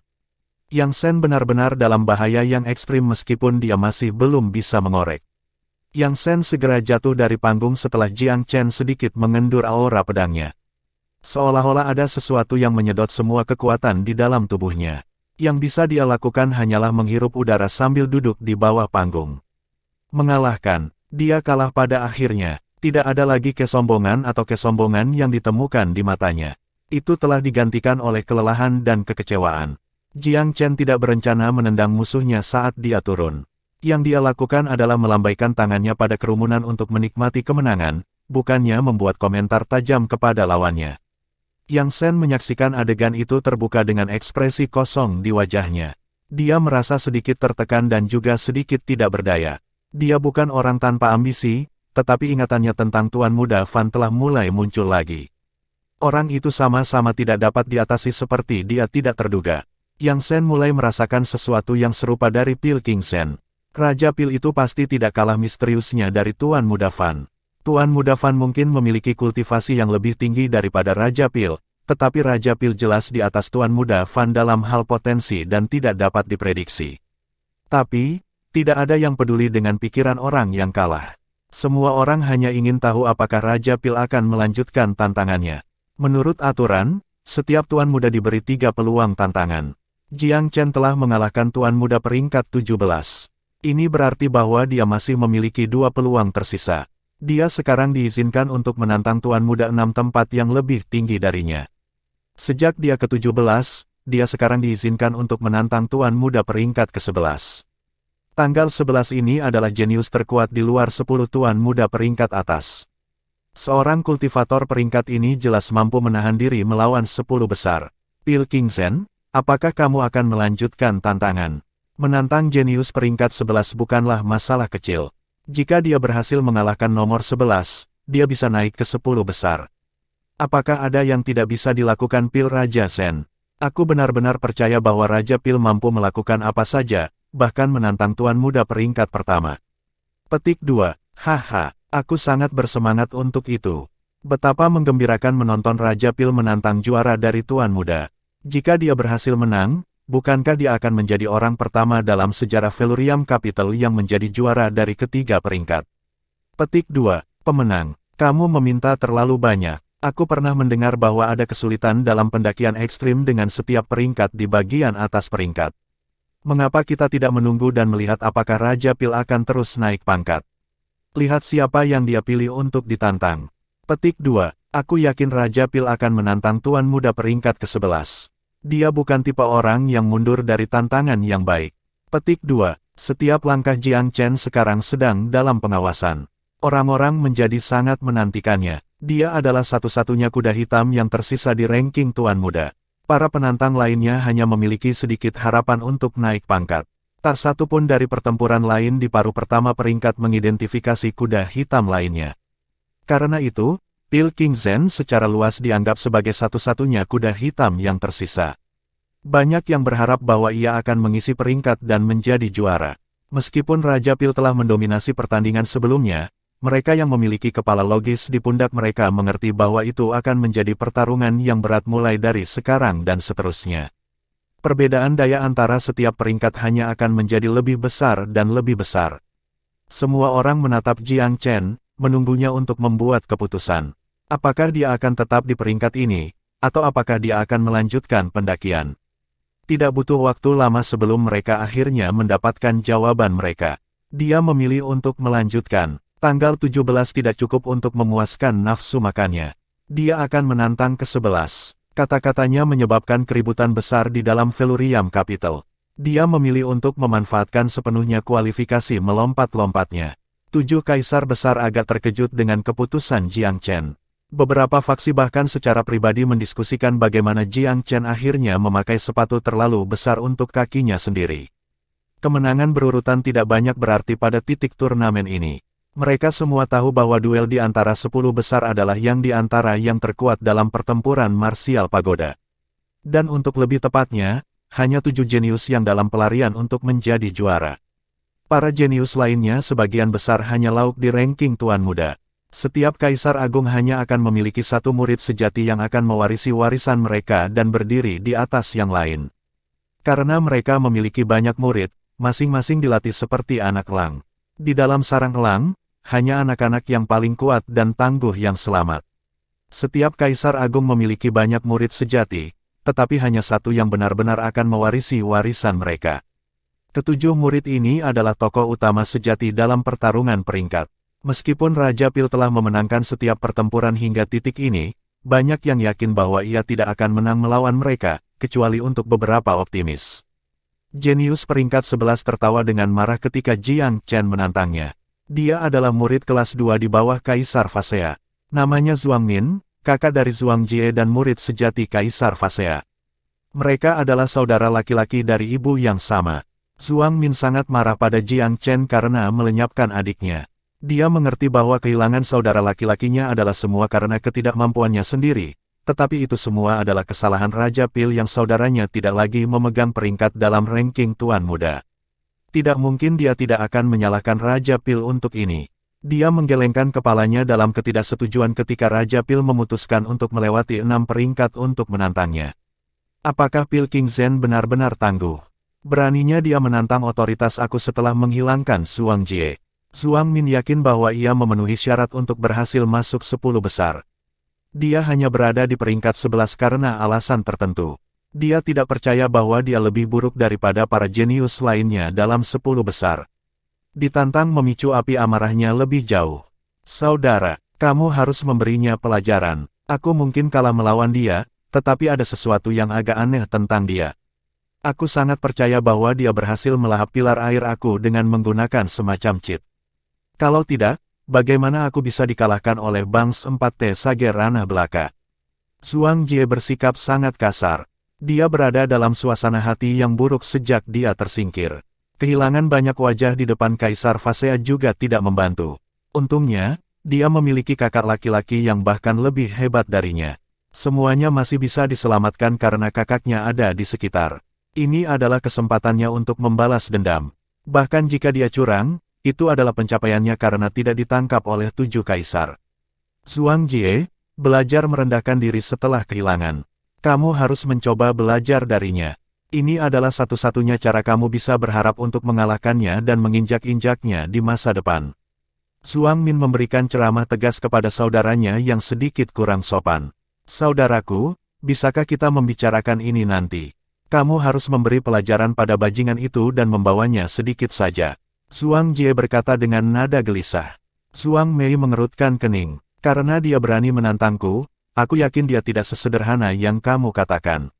Speaker 1: Yang Shen benar-benar dalam bahaya yang ekstrim meskipun dia masih belum bisa mengorek. Yang Shen segera jatuh dari panggung setelah Jiang Chen sedikit mengendur aura pedangnya. Seolah-olah ada sesuatu yang menyedot semua kekuatan di dalam tubuhnya. Yang bisa dia lakukan hanyalah menghirup udara sambil duduk di bawah panggung. Mengalahkan, dia kalah pada akhirnya. Tidak ada lagi kesombongan atau kesombongan yang ditemukan di matanya. Itu telah digantikan oleh kelelahan dan kekecewaan. Jiang Chen tidak berencana menendang musuhnya saat dia turun. Yang dia lakukan adalah melambaikan tangannya pada kerumunan untuk menikmati kemenangan, bukannya membuat komentar tajam kepada lawannya. Yang Shen menyaksikan adegan itu terbuka dengan ekspresi kosong di wajahnya. Dia merasa sedikit tertekan dan juga sedikit tidak berdaya. Dia bukan orang tanpa ambisi, tetapi ingatannya tentang Tuan Muda Fan telah mulai muncul lagi. Orang itu sama-sama tidak dapat diatasi seperti dia tidak terduga. Yang Shen mulai merasakan sesuatu yang serupa dari Pil King Shen. Raja Pil itu pasti tidak kalah misteriusnya dari Tuan Muda Fan. Tuan Muda Fan mungkin memiliki kultivasi yang lebih tinggi daripada Raja Pil, tetapi Raja Pil jelas di atas Tuan Muda Fan dalam hal potensi dan tidak dapat diprediksi. Tapi, tidak ada yang peduli dengan pikiran orang yang kalah. Semua orang hanya ingin tahu apakah Raja Pil akan melanjutkan tantangannya. Menurut aturan, setiap Tuan Muda diberi 3 peluang tantangan. Jiang Chen telah mengalahkan Tuan Muda peringkat 17. Ini berarti bahwa dia masih memiliki 2 peluang tersisa. Dia sekarang diizinkan untuk menantang Tuan Muda 6 tempat yang lebih tinggi darinya. Sejak dia ke-17, dia sekarang diizinkan untuk menantang Tuan Muda peringkat ke-11. Tanggal 11 ini adalah jenius terkuat di luar 10 Tuan Muda peringkat atas. Seorang kultivator peringkat ini jelas mampu menahan diri melawan 10 besar. Pil King Shen, apakah kamu akan melanjutkan tantangan? Menantang jenius peringkat 11 bukanlah masalah kecil. Jika dia berhasil mengalahkan nomor 11, dia bisa naik ke 10 besar. Apakah ada yang tidak bisa dilakukan Pil Raja Shen? Aku benar-benar percaya bahwa Raja Pil mampu melakukan apa saja, bahkan menantang Tuan Muda peringkat pertama. Petik 2. Haha, aku sangat bersemangat untuk itu. Betapa menggembirakan menonton Raja Pil menantang juara dari Tuan Muda. Jika dia berhasil menang, bukankah dia akan menjadi orang pertama dalam sejarah Velurium Capital yang menjadi juara dari ketiga peringkat? Petik 2. Pemenang. Kamu meminta terlalu banyak. Aku pernah mendengar bahwa ada kesulitan dalam pendakian ekstrim dengan setiap peringkat di bagian atas peringkat. Mengapa kita tidak menunggu dan melihat apakah Raja Pil akan terus naik pangkat? Lihat siapa yang dia pilih untuk ditantang. Petik 2. Aku yakin Raja Pil akan menantang Tuan Muda peringkat ke-11. Dia bukan tipe orang yang mundur dari tantangan yang baik. Petik 2. Setiap langkah Jiang Chen sekarang sedang dalam pengawasan. Orang-orang menjadi sangat menantikannya. Dia adalah satu-satunya kuda hitam yang tersisa di ranking Tuan Muda. Para penantang lainnya hanya memiliki sedikit harapan untuk naik pangkat. Tak satu pun dari pertempuran lain di paruh pertama peringkat mengidentifikasi kuda hitam lainnya. Karena itu, Pilking Zen secara luas dianggap sebagai satu-satunya kuda hitam yang tersisa. Banyak yang berharap bahwa ia akan mengisi peringkat dan menjadi juara. Meskipun Raja Pil telah mendominasi pertandingan sebelumnya, mereka yang memiliki kepala logis di pundak mereka mengerti bahwa itu akan menjadi pertarungan yang berat mulai dari sekarang dan seterusnya. Perbedaan daya antara setiap peringkat hanya akan menjadi lebih besar dan lebih besar. Semua orang menatap Jiang Chen, menunggunya untuk membuat keputusan. Apakah dia akan tetap di peringkat ini, atau apakah dia akan melanjutkan pendakian? Tidak butuh waktu lama sebelum mereka akhirnya mendapatkan jawaban mereka. Dia memilih untuk melanjutkan. Tanggal 17 tidak cukup untuk memuaskan nafsu makannya. Dia akan menantang ke-11. Kata-katanya menyebabkan keributan besar di dalam Velurium Capital. Dia memilih untuk memanfaatkan sepenuhnya kualifikasi melompat-lompatnya. 7 kaisar besar agak terkejut dengan keputusan Jiang Chen. Beberapa faksi bahkan secara pribadi mendiskusikan bagaimana Jiang Chen akhirnya memakai sepatu terlalu besar untuk kakinya sendiri. Kemenangan berurutan tidak banyak berarti pada titik turnamen ini. Mereka semua tahu bahwa duel di antara 10 besar adalah yang di antara yang terkuat dalam pertempuran marsial pagoda. Dan untuk lebih tepatnya, hanya 7 jenius yang dalam pelarian untuk menjadi juara. Para jenius lainnya sebagian besar hanya lauk di ranking Tuan Muda. Setiap kaisar agung hanya akan memiliki satu murid sejati yang akan mewarisi warisan mereka dan berdiri di atas yang lain. Karena mereka memiliki banyak murid, masing-masing dilatih seperti anak elang. Di dalam sarang elang, hanya anak-anak yang paling kuat dan tangguh yang selamat. Setiap kaisar agung memiliki banyak murid sejati, tetapi hanya satu yang benar-benar akan mewarisi warisan mereka. Ketujuh murid ini adalah tokoh utama sejati dalam pertarungan peringkat. Meskipun Raja Pil telah memenangkan setiap pertempuran hingga titik ini, banyak yang yakin bahwa ia tidak akan menang melawan mereka, kecuali untuk beberapa optimis. Jenius peringkat 11 tertawa dengan marah ketika Jiang Chen menantangnya. Dia adalah murid kelas 2 di bawah Kaisar Fasea. Namanya Zhuang Min, kakak dari Zhuang Jie dan murid sejati Kaisar Fasea. Mereka adalah saudara laki-laki dari ibu yang sama. Zhuang Min sangat marah pada Jiang Chen karena melenyapkan adiknya. Dia mengerti bahwa kehilangan saudara laki-lakinya adalah semua karena ketidakmampuannya sendiri, tetapi itu semua adalah kesalahan Raja Pil yang saudaranya tidak lagi memegang peringkat dalam ranking Tuan Muda. Tidak mungkin dia tidak akan menyalahkan Raja Pil untuk ini. Dia menggelengkan kepalanya dalam ketidaksetujuan ketika Raja Pil memutuskan untuk melewati 6 peringkat untuk menantangnya. Apakah Pilking Zen benar-benar tangguh? Beraninya dia menantang otoritas aku setelah menghilangkan Zhuang Jie. Zhuang Min yakin bahwa ia memenuhi syarat untuk berhasil masuk 10 besar. Dia hanya berada di peringkat 11 karena alasan tertentu. Dia tidak percaya bahwa dia lebih buruk daripada para jenius lainnya dalam 10 besar. Ditantang memicu api amarahnya lebih jauh. Saudara, kamu harus memberinya pelajaran. Aku mungkin kalah melawan dia, tetapi ada sesuatu yang agak aneh tentang dia. Aku sangat percaya bahwa dia berhasil melahap pilar air aku dengan menggunakan semacam cheat. Kalau tidak, bagaimana aku bisa dikalahkan oleh Bangs 4T Sage Ranah Belaka? Zhuang Jie bersikap sangat kasar. Dia berada dalam suasana hati yang buruk sejak dia tersingkir. Kehilangan banyak wajah di depan Kaisar Fasea juga tidak membantu. Untungnya, dia memiliki kakak laki-laki yang bahkan lebih hebat darinya. Semuanya masih bisa diselamatkan karena kakaknya ada di sekitar. Ini adalah kesempatannya untuk membalas dendam. Bahkan jika dia curang, itu adalah pencapaiannya karena tidak ditangkap oleh 7 kaisar. Zhuang Jie, belajar merendahkan diri setelah kehilangan. Kamu harus mencoba belajar darinya. Ini adalah satu-satunya cara kamu bisa berharap untuk mengalahkannya dan menginjak-injaknya di masa depan. Zhuang Min memberikan ceramah tegas kepada saudaranya yang sedikit kurang sopan. Saudaraku, bisakah kita membicarakan ini nanti? Kamu harus memberi pelajaran pada bajingan itu dan membawanya sedikit saja. Zhuang Jie berkata dengan nada gelisah. Zhuang Mei mengerutkan kening. Karena dia berani menantangku, aku yakin dia tidak sesederhana yang kamu katakan.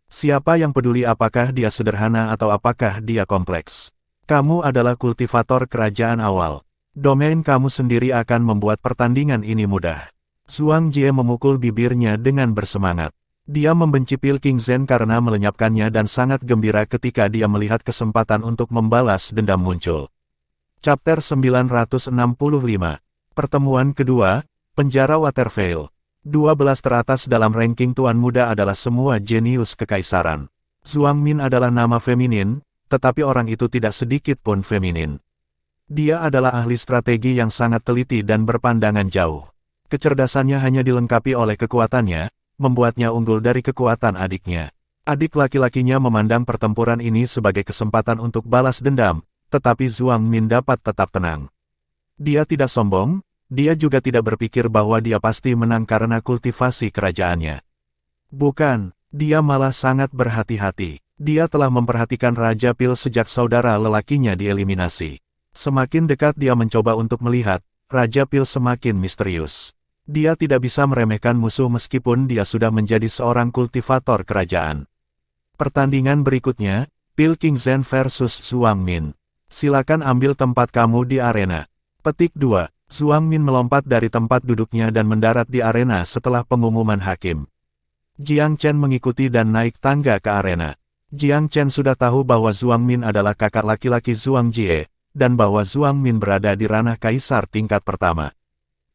Speaker 1: Siapa yang peduli apakah dia sederhana atau apakah dia kompleks? Kamu adalah kultivator kerajaan awal. Domain kamu sendiri akan membuat pertandingan ini mudah. Zhuang Jie memukul bibirnya dengan bersemangat. Dia membenci Pil King Zhen karena melenyapkannya dan sangat gembira ketika dia melihat kesempatan untuk membalas dendam muncul. Chapter 965. Pertemuan kedua, Penjara Watervale. 12 teratas dalam ranking Tuan Muda adalah semua jenius kekaisaran. Zhuang Min adalah nama feminin, tetapi orang itu tidak sedikit pun feminin. Dia adalah ahli strategi yang sangat teliti dan berpandangan jauh. Kecerdasannya hanya dilengkapi oleh kekuatannya, membuatnya unggul dari kekuatan adiknya. Adik laki-lakinya memandang pertempuran ini sebagai kesempatan untuk balas dendam, tetapi Zhuang Min dapat tetap tenang. Dia tidak sombong, dia juga tidak berpikir bahwa dia pasti menang karena kultivasi kerajaannya. Bukan, dia malah sangat berhati-hati. Dia telah memperhatikan Raja Pil sejak saudara lelakinya dieliminasi. Semakin dekat dia mencoba untuk melihat, Raja Pil semakin misterius. Dia tidak bisa meremehkan musuh meskipun dia sudah menjadi seorang kultivator kerajaan. Pertandingan berikutnya, Pil King Zhen versus Zhuang Min. Silakan ambil tempat kamu di arena. Petik 2. Zhuang Min melompat dari tempat duduknya dan mendarat di arena setelah pengumuman hakim. Jiang Chen mengikuti dan naik tangga ke arena. Jiang Chen sudah tahu bahwa Zhuang Min adalah kakak laki-laki Zhuang Jie, dan bahwa Zhuang Min berada di ranah kaisar tingkat pertama.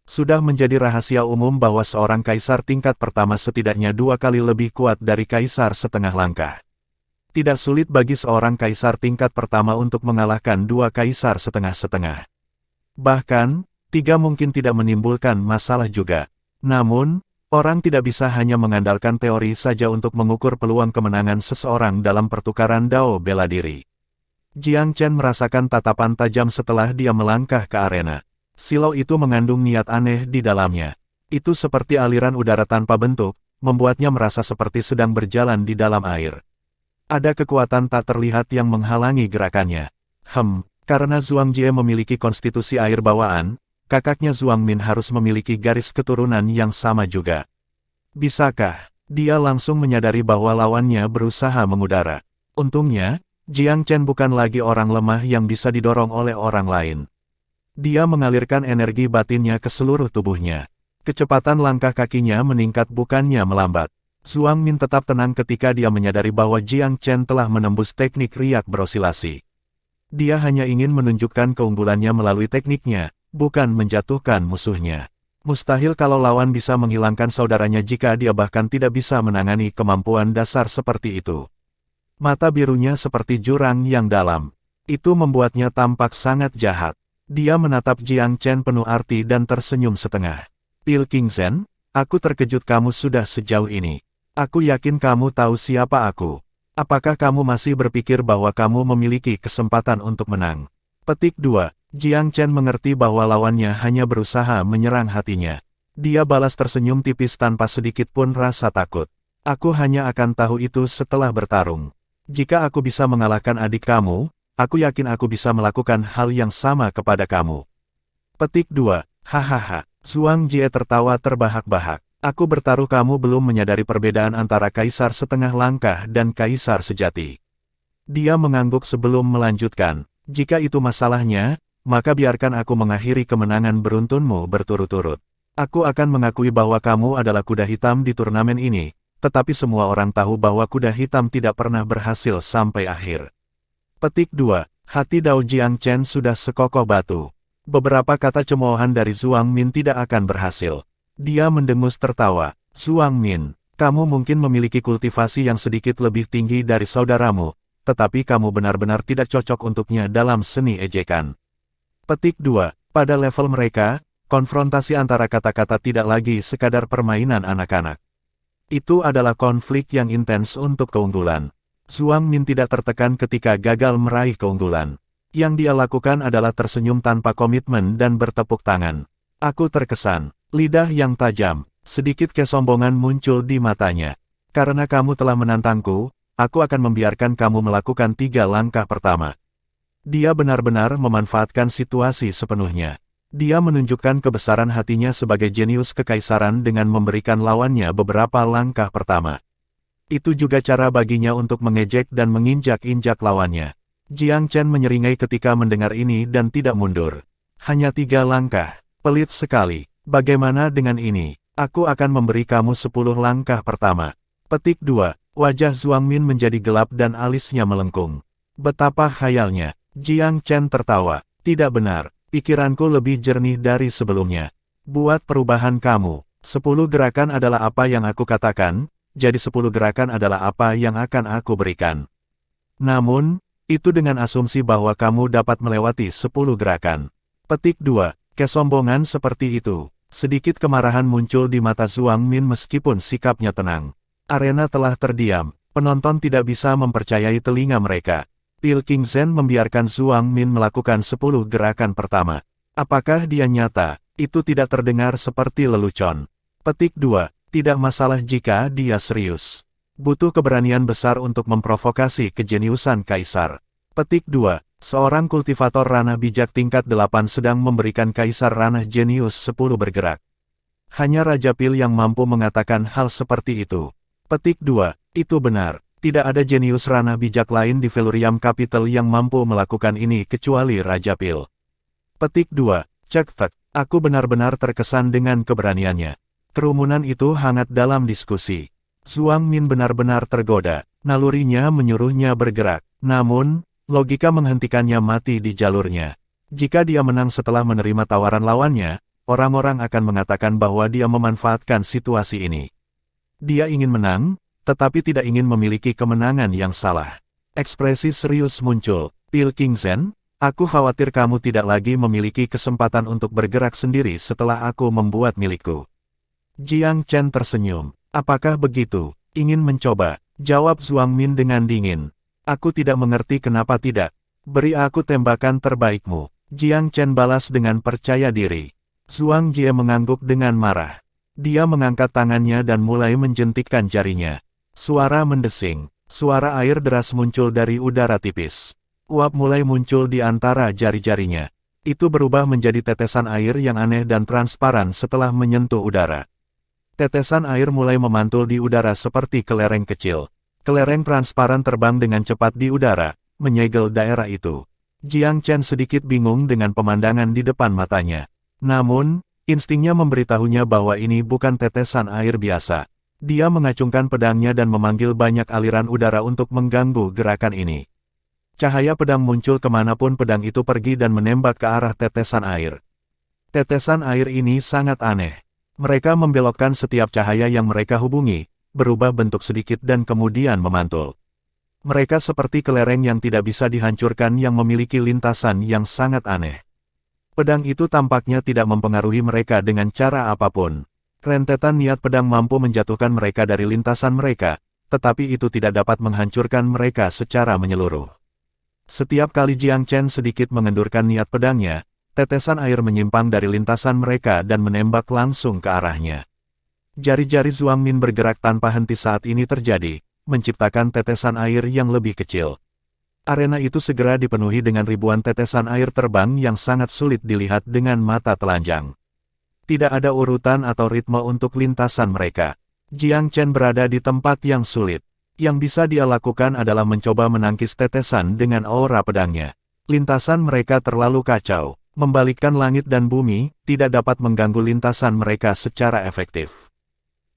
Speaker 1: Sudah menjadi rahasia umum bahwa seorang kaisar tingkat pertama setidaknya 2 kali lebih kuat dari kaisar setengah langkah. Tidak sulit bagi seorang kaisar tingkat pertama untuk mengalahkan 2 kaisar setengah-setengah. Bahkan, 3 mungkin tidak menimbulkan masalah juga. Namun, orang tidak bisa hanya mengandalkan teori saja untuk mengukur peluang kemenangan seseorang dalam pertukaran dao bela diri. Jiang Chen merasakan tatapan tajam setelah dia melangkah ke arena. Silau itu mengandung niat aneh di dalamnya. Itu seperti aliran udara tanpa bentuk, membuatnya merasa seperti sedang berjalan di dalam air. Ada kekuatan tak terlihat yang menghalangi gerakannya. Karena Zhuang Jie memiliki konstitusi air bawaan, kakaknya Zhuang Min harus memiliki garis keturunan yang sama juga. Bisakah? Dia langsung menyadari bahwa lawannya berusaha mengudara. Untungnya, Jiang Chen bukan lagi orang lemah yang bisa didorong oleh orang lain. Dia mengalirkan energi batinnya ke seluruh tubuhnya. Kecepatan langkah kakinya meningkat bukannya melambat. Zhuang Min tetap tenang ketika dia menyadari bahwa Jiang Chen telah menembus teknik riak berosilasi. Dia hanya ingin menunjukkan keunggulannya melalui tekniknya, bukan menjatuhkan musuhnya. Mustahil kalau lawan bisa menghilangkan saudaranya jika dia bahkan tidak bisa menangani kemampuan dasar seperti itu. Mata birunya seperti jurang yang dalam. Itu membuatnya tampak sangat jahat. Dia menatap Jiang Chen penuh arti dan tersenyum setengah. Pil King Zhen, aku terkejut kamu sudah sejauh ini. Aku yakin kamu tahu siapa aku. Apakah kamu masih berpikir bahwa kamu memiliki kesempatan untuk menang? Petik 2. Jiang Chen mengerti bahwa lawannya hanya berusaha menyerang hatinya. Dia balas tersenyum tipis tanpa sedikit pun rasa takut. Aku hanya akan tahu itu setelah bertarung. Jika aku bisa mengalahkan adik kamu, aku yakin aku bisa melakukan hal yang sama kepada kamu. Petik 2. Hahaha. Zhuang Jie tertawa terbahak-bahak. Aku bertaruh kamu belum menyadari perbedaan antara kaisar setengah langkah dan kaisar sejati. Dia mengangguk sebelum melanjutkan. Jika itu masalahnya, maka biarkan aku mengakhiri kemenangan beruntunmu berturut-turut. Aku akan mengakui bahwa kamu adalah kuda hitam di turnamen ini, tetapi semua orang tahu bahwa kuda hitam tidak pernah berhasil sampai akhir. Petik 2. Hati Dao Jiang Chen sudah sekokoh batu. Beberapa kata cemoohan dari Zhuang Min tidak akan berhasil. Dia mendengus tertawa. Zhuang Min, kamu mungkin memiliki kultivasi yang sedikit lebih tinggi dari saudaramu, tetapi kamu benar-benar tidak cocok untuknya dalam seni ejekan. Petik 2. Pada level mereka, konfrontasi antara kata-kata tidak lagi sekadar permainan anak-anak. Itu adalah konflik yang intens untuk keunggulan. Zhuang Min tidak tertekan ketika gagal meraih keunggulan. Yang dia lakukan adalah tersenyum tanpa komitmen dan bertepuk tangan. Aku terkesan. Lidah yang tajam, sedikit kesombongan muncul di matanya. Karena kamu telah menantangku, aku akan membiarkan kamu melakukan 3 langkah pertama. Dia benar-benar memanfaatkan situasi sepenuhnya. Dia menunjukkan kebesaran hatinya sebagai jenius kekaisaran dengan memberikan lawannya beberapa langkah pertama. Itu juga cara baginya untuk mengejek dan menginjak-injak lawannya. Jiang Chen menyeringai ketika mendengar ini dan tidak mundur. Hanya 3 langkah, pelit sekali. Bagaimana dengan ini?
Speaker 2: Aku akan memberi kamu 10 langkah pertama. Petik 2. Wajah Zhuang Min menjadi gelap dan alisnya melengkung. Betapa khayalnya. Jiang Chen tertawa. Tidak benar, pikiranku lebih jernih dari sebelumnya. Buat perubahan kamu. 10 gerakan adalah apa yang aku katakan, jadi 10 gerakan adalah apa yang akan aku berikan. Namun, itu dengan asumsi bahwa kamu dapat melewati 10 gerakan. Petik 2. Kesombongan seperti itu. Sedikit kemarahan muncul di mata Zhuang Min meskipun sikapnya tenang. Arena telah terdiam, penonton tidak bisa mempercayai telinga mereka. Pilking Zhen membiarkan Zhuang Min melakukan 10 gerakan pertama. Apakah dia nyata? Itu tidak terdengar seperti lelucon. Petik 2. Tidak masalah jika dia serius. Butuh keberanian besar untuk memprovokasi kejeniusan Kaisar. Petik 2. Seorang kultivator ranah bijak tingkat 8 sedang memberikan Kaisar ranah jenius 10 bergerak. Hanya Raja Pil yang mampu mengatakan hal seperti itu. Petik 2. Itu benar. Tidak ada jenius ranah bijak lain di Velurium Capital yang mampu melakukan ini kecuali Raja Pil. Petik 2. Cek tek. Aku benar-benar terkesan dengan keberaniannya. Kerumunan itu hangat dalam diskusi. Zhuang Min benar-benar tergoda. Nalurinya menyuruhnya bergerak. Namun, logika menghentikannya mati di jalurnya. Jika dia menang setelah menerima tawaran lawannya, orang-orang akan mengatakan bahwa dia memanfaatkan situasi ini. Dia ingin menang, tetapi tidak ingin memiliki kemenangan yang salah. Ekspresi serius muncul. Pilking Zhen, aku khawatir kamu tidak lagi memiliki kesempatan untuk bergerak sendiri setelah aku membuat milikku. Jiang Chen tersenyum. Apakah begitu? Ingin mencoba? Jawab Zhuang Min dengan dingin. Aku tidak mengerti kenapa tidak. Beri aku tembakan terbaikmu. Jiang Chen balas dengan percaya diri. Zhuang Jie mengangguk dengan marah. Dia mengangkat tangannya dan mulai menjentikkan jarinya. Suara mendesing. Suara air deras muncul dari udara tipis. Uap mulai muncul di antara jari-jarinya. Itu berubah menjadi tetesan air yang aneh dan transparan setelah menyentuh udara. Tetesan air mulai memantul di udara seperti kelereng kecil. Kelereng transparan terbang dengan cepat di udara, menyegel daerah itu. Jiang Chen sedikit bingung dengan pemandangan di depan matanya. Namun, instingnya memberitahunya bahwa ini bukan tetesan air biasa. Dia mengacungkan pedangnya dan memanggil banyak aliran udara untuk mengganggu gerakan ini. Cahaya pedang muncul kemanapun pedang itu pergi dan menembak ke arah tetesan air. Tetesan air ini sangat aneh. Mereka membelokkan setiap cahaya yang mereka hubungi, berubah bentuk sedikit dan kemudian memantul. Mereka seperti kelereng yang tidak bisa dihancurkan yang memiliki lintasan yang sangat aneh. Pedang itu tampaknya tidak mempengaruhi mereka dengan cara apapun. Rentetan niat pedang mampu menjatuhkan mereka dari lintasan mereka, tetapi itu tidak dapat menghancurkan mereka secara menyeluruh. Setiap kali Jiang Chen sedikit mengendurkan niat pedangnya, tetesan air menyimpang dari lintasan mereka dan menembak langsung ke arahnya. Jari-jari Zhuang Min bergerak tanpa henti saat ini terjadi, menciptakan tetesan air yang lebih kecil. Arena itu segera dipenuhi dengan ribuan tetesan air terbang yang sangat sulit dilihat dengan mata telanjang. Tidak ada urutan atau ritme untuk lintasan mereka. Jiang Chen berada di tempat yang sulit. Yang bisa dia lakukan adalah mencoba menangkis tetesan dengan aura pedangnya. Lintasan mereka terlalu kacau. Membalikkan langit dan bumi, tidak dapat mengganggu lintasan mereka secara efektif.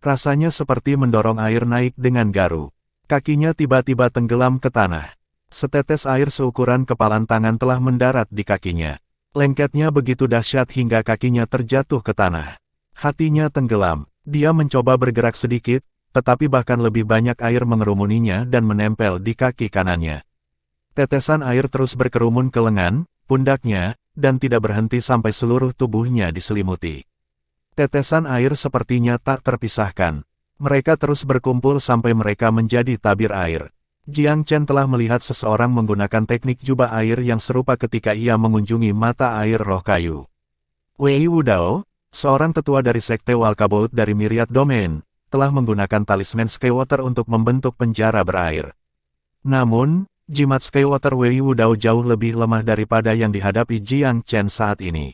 Speaker 2: Rasanya seperti mendorong air naik dengan garu. Kakinya tiba-tiba tenggelam ke tanah. Setetes air seukuran kepalan tangan telah mendarat di kakinya. Lengketnya begitu dahsyat hingga kakinya terjatuh ke tanah. Hatinya tenggelam. Dia mencoba bergerak sedikit, tetapi bahkan lebih banyak air mengerumuninya dan menempel di kaki kanannya. Tetesan air terus berkerumun ke lengan, pundaknya, dan tidak berhenti sampai seluruh tubuhnya diselimuti. Tetesan air sepertinya tak terpisahkan. Mereka terus berkumpul sampai mereka menjadi tabir air. Jiang Chen telah melihat seseorang menggunakan teknik jubah air yang serupa ketika ia mengunjungi mata air roh kayu. Wei Wudao, seorang tetua dari Sekte Walkabout dari Myriad Domain, telah menggunakan talisman Skywater untuk membentuk penjara berair. Namun, jimat Skywater Wei Wudao jauh lebih lemah daripada yang dihadapi Jiang Chen saat ini.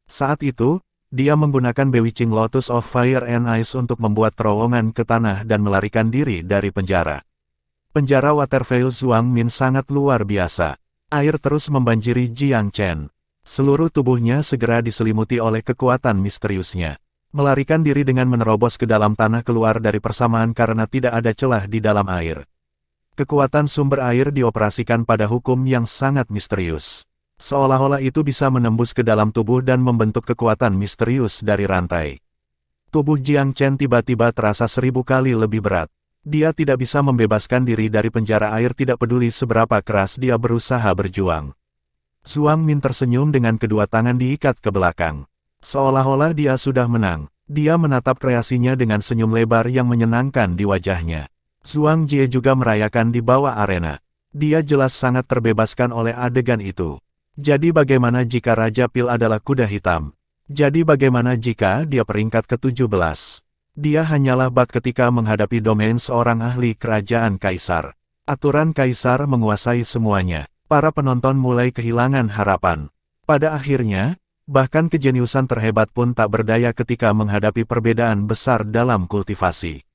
Speaker 2: Saat itu, dia menggunakan Bewitching Lotus of Fire and Ice untuk membuat terowongan ke tanah dan melarikan diri dari penjara. Penjara Watervale Zhuang Min sangat luar biasa. Air terus membanjiri Jiang Chen. Seluruh tubuhnya segera diselimuti oleh kekuatan misteriusnya.
Speaker 1: melarikan diri dengan menerobos ke dalam tanah keluar dari persamaan karena tidak ada celah di dalam air. Kekuatan sumber air dioperasikan pada hukum yang sangat misterius. Seolah-olah itu bisa menembus ke dalam tubuh dan membentuk kekuatan misterius dari rantai. Tubuh Jiang Chen tiba-tiba terasa 1000 kali lebih berat. Dia tidak bisa membebaskan diri dari penjara air tidak peduli seberapa keras dia berusaha berjuang. Zhuang Min tersenyum dengan kedua tangan diikat ke belakang. Seolah-olah dia sudah menang. Dia menatap kreasinya dengan senyum lebar yang menyenangkan di wajahnya. Zhuang Jie juga merayakan di bawah arena. Dia jelas sangat terbebaskan oleh adegan itu. Jadi bagaimana jika Raja Pil adalah kuda hitam? Jadi bagaimana jika dia peringkat ke-17? Dia hanyalah bak ketika menghadapi domain seorang ahli kerajaan kaisar. Aturan kaisar menguasai semuanya. Para penonton mulai kehilangan harapan. Pada akhirnya, bahkan kejeniusan terhebat pun tak berdaya ketika menghadapi perbedaan besar dalam kultivasi.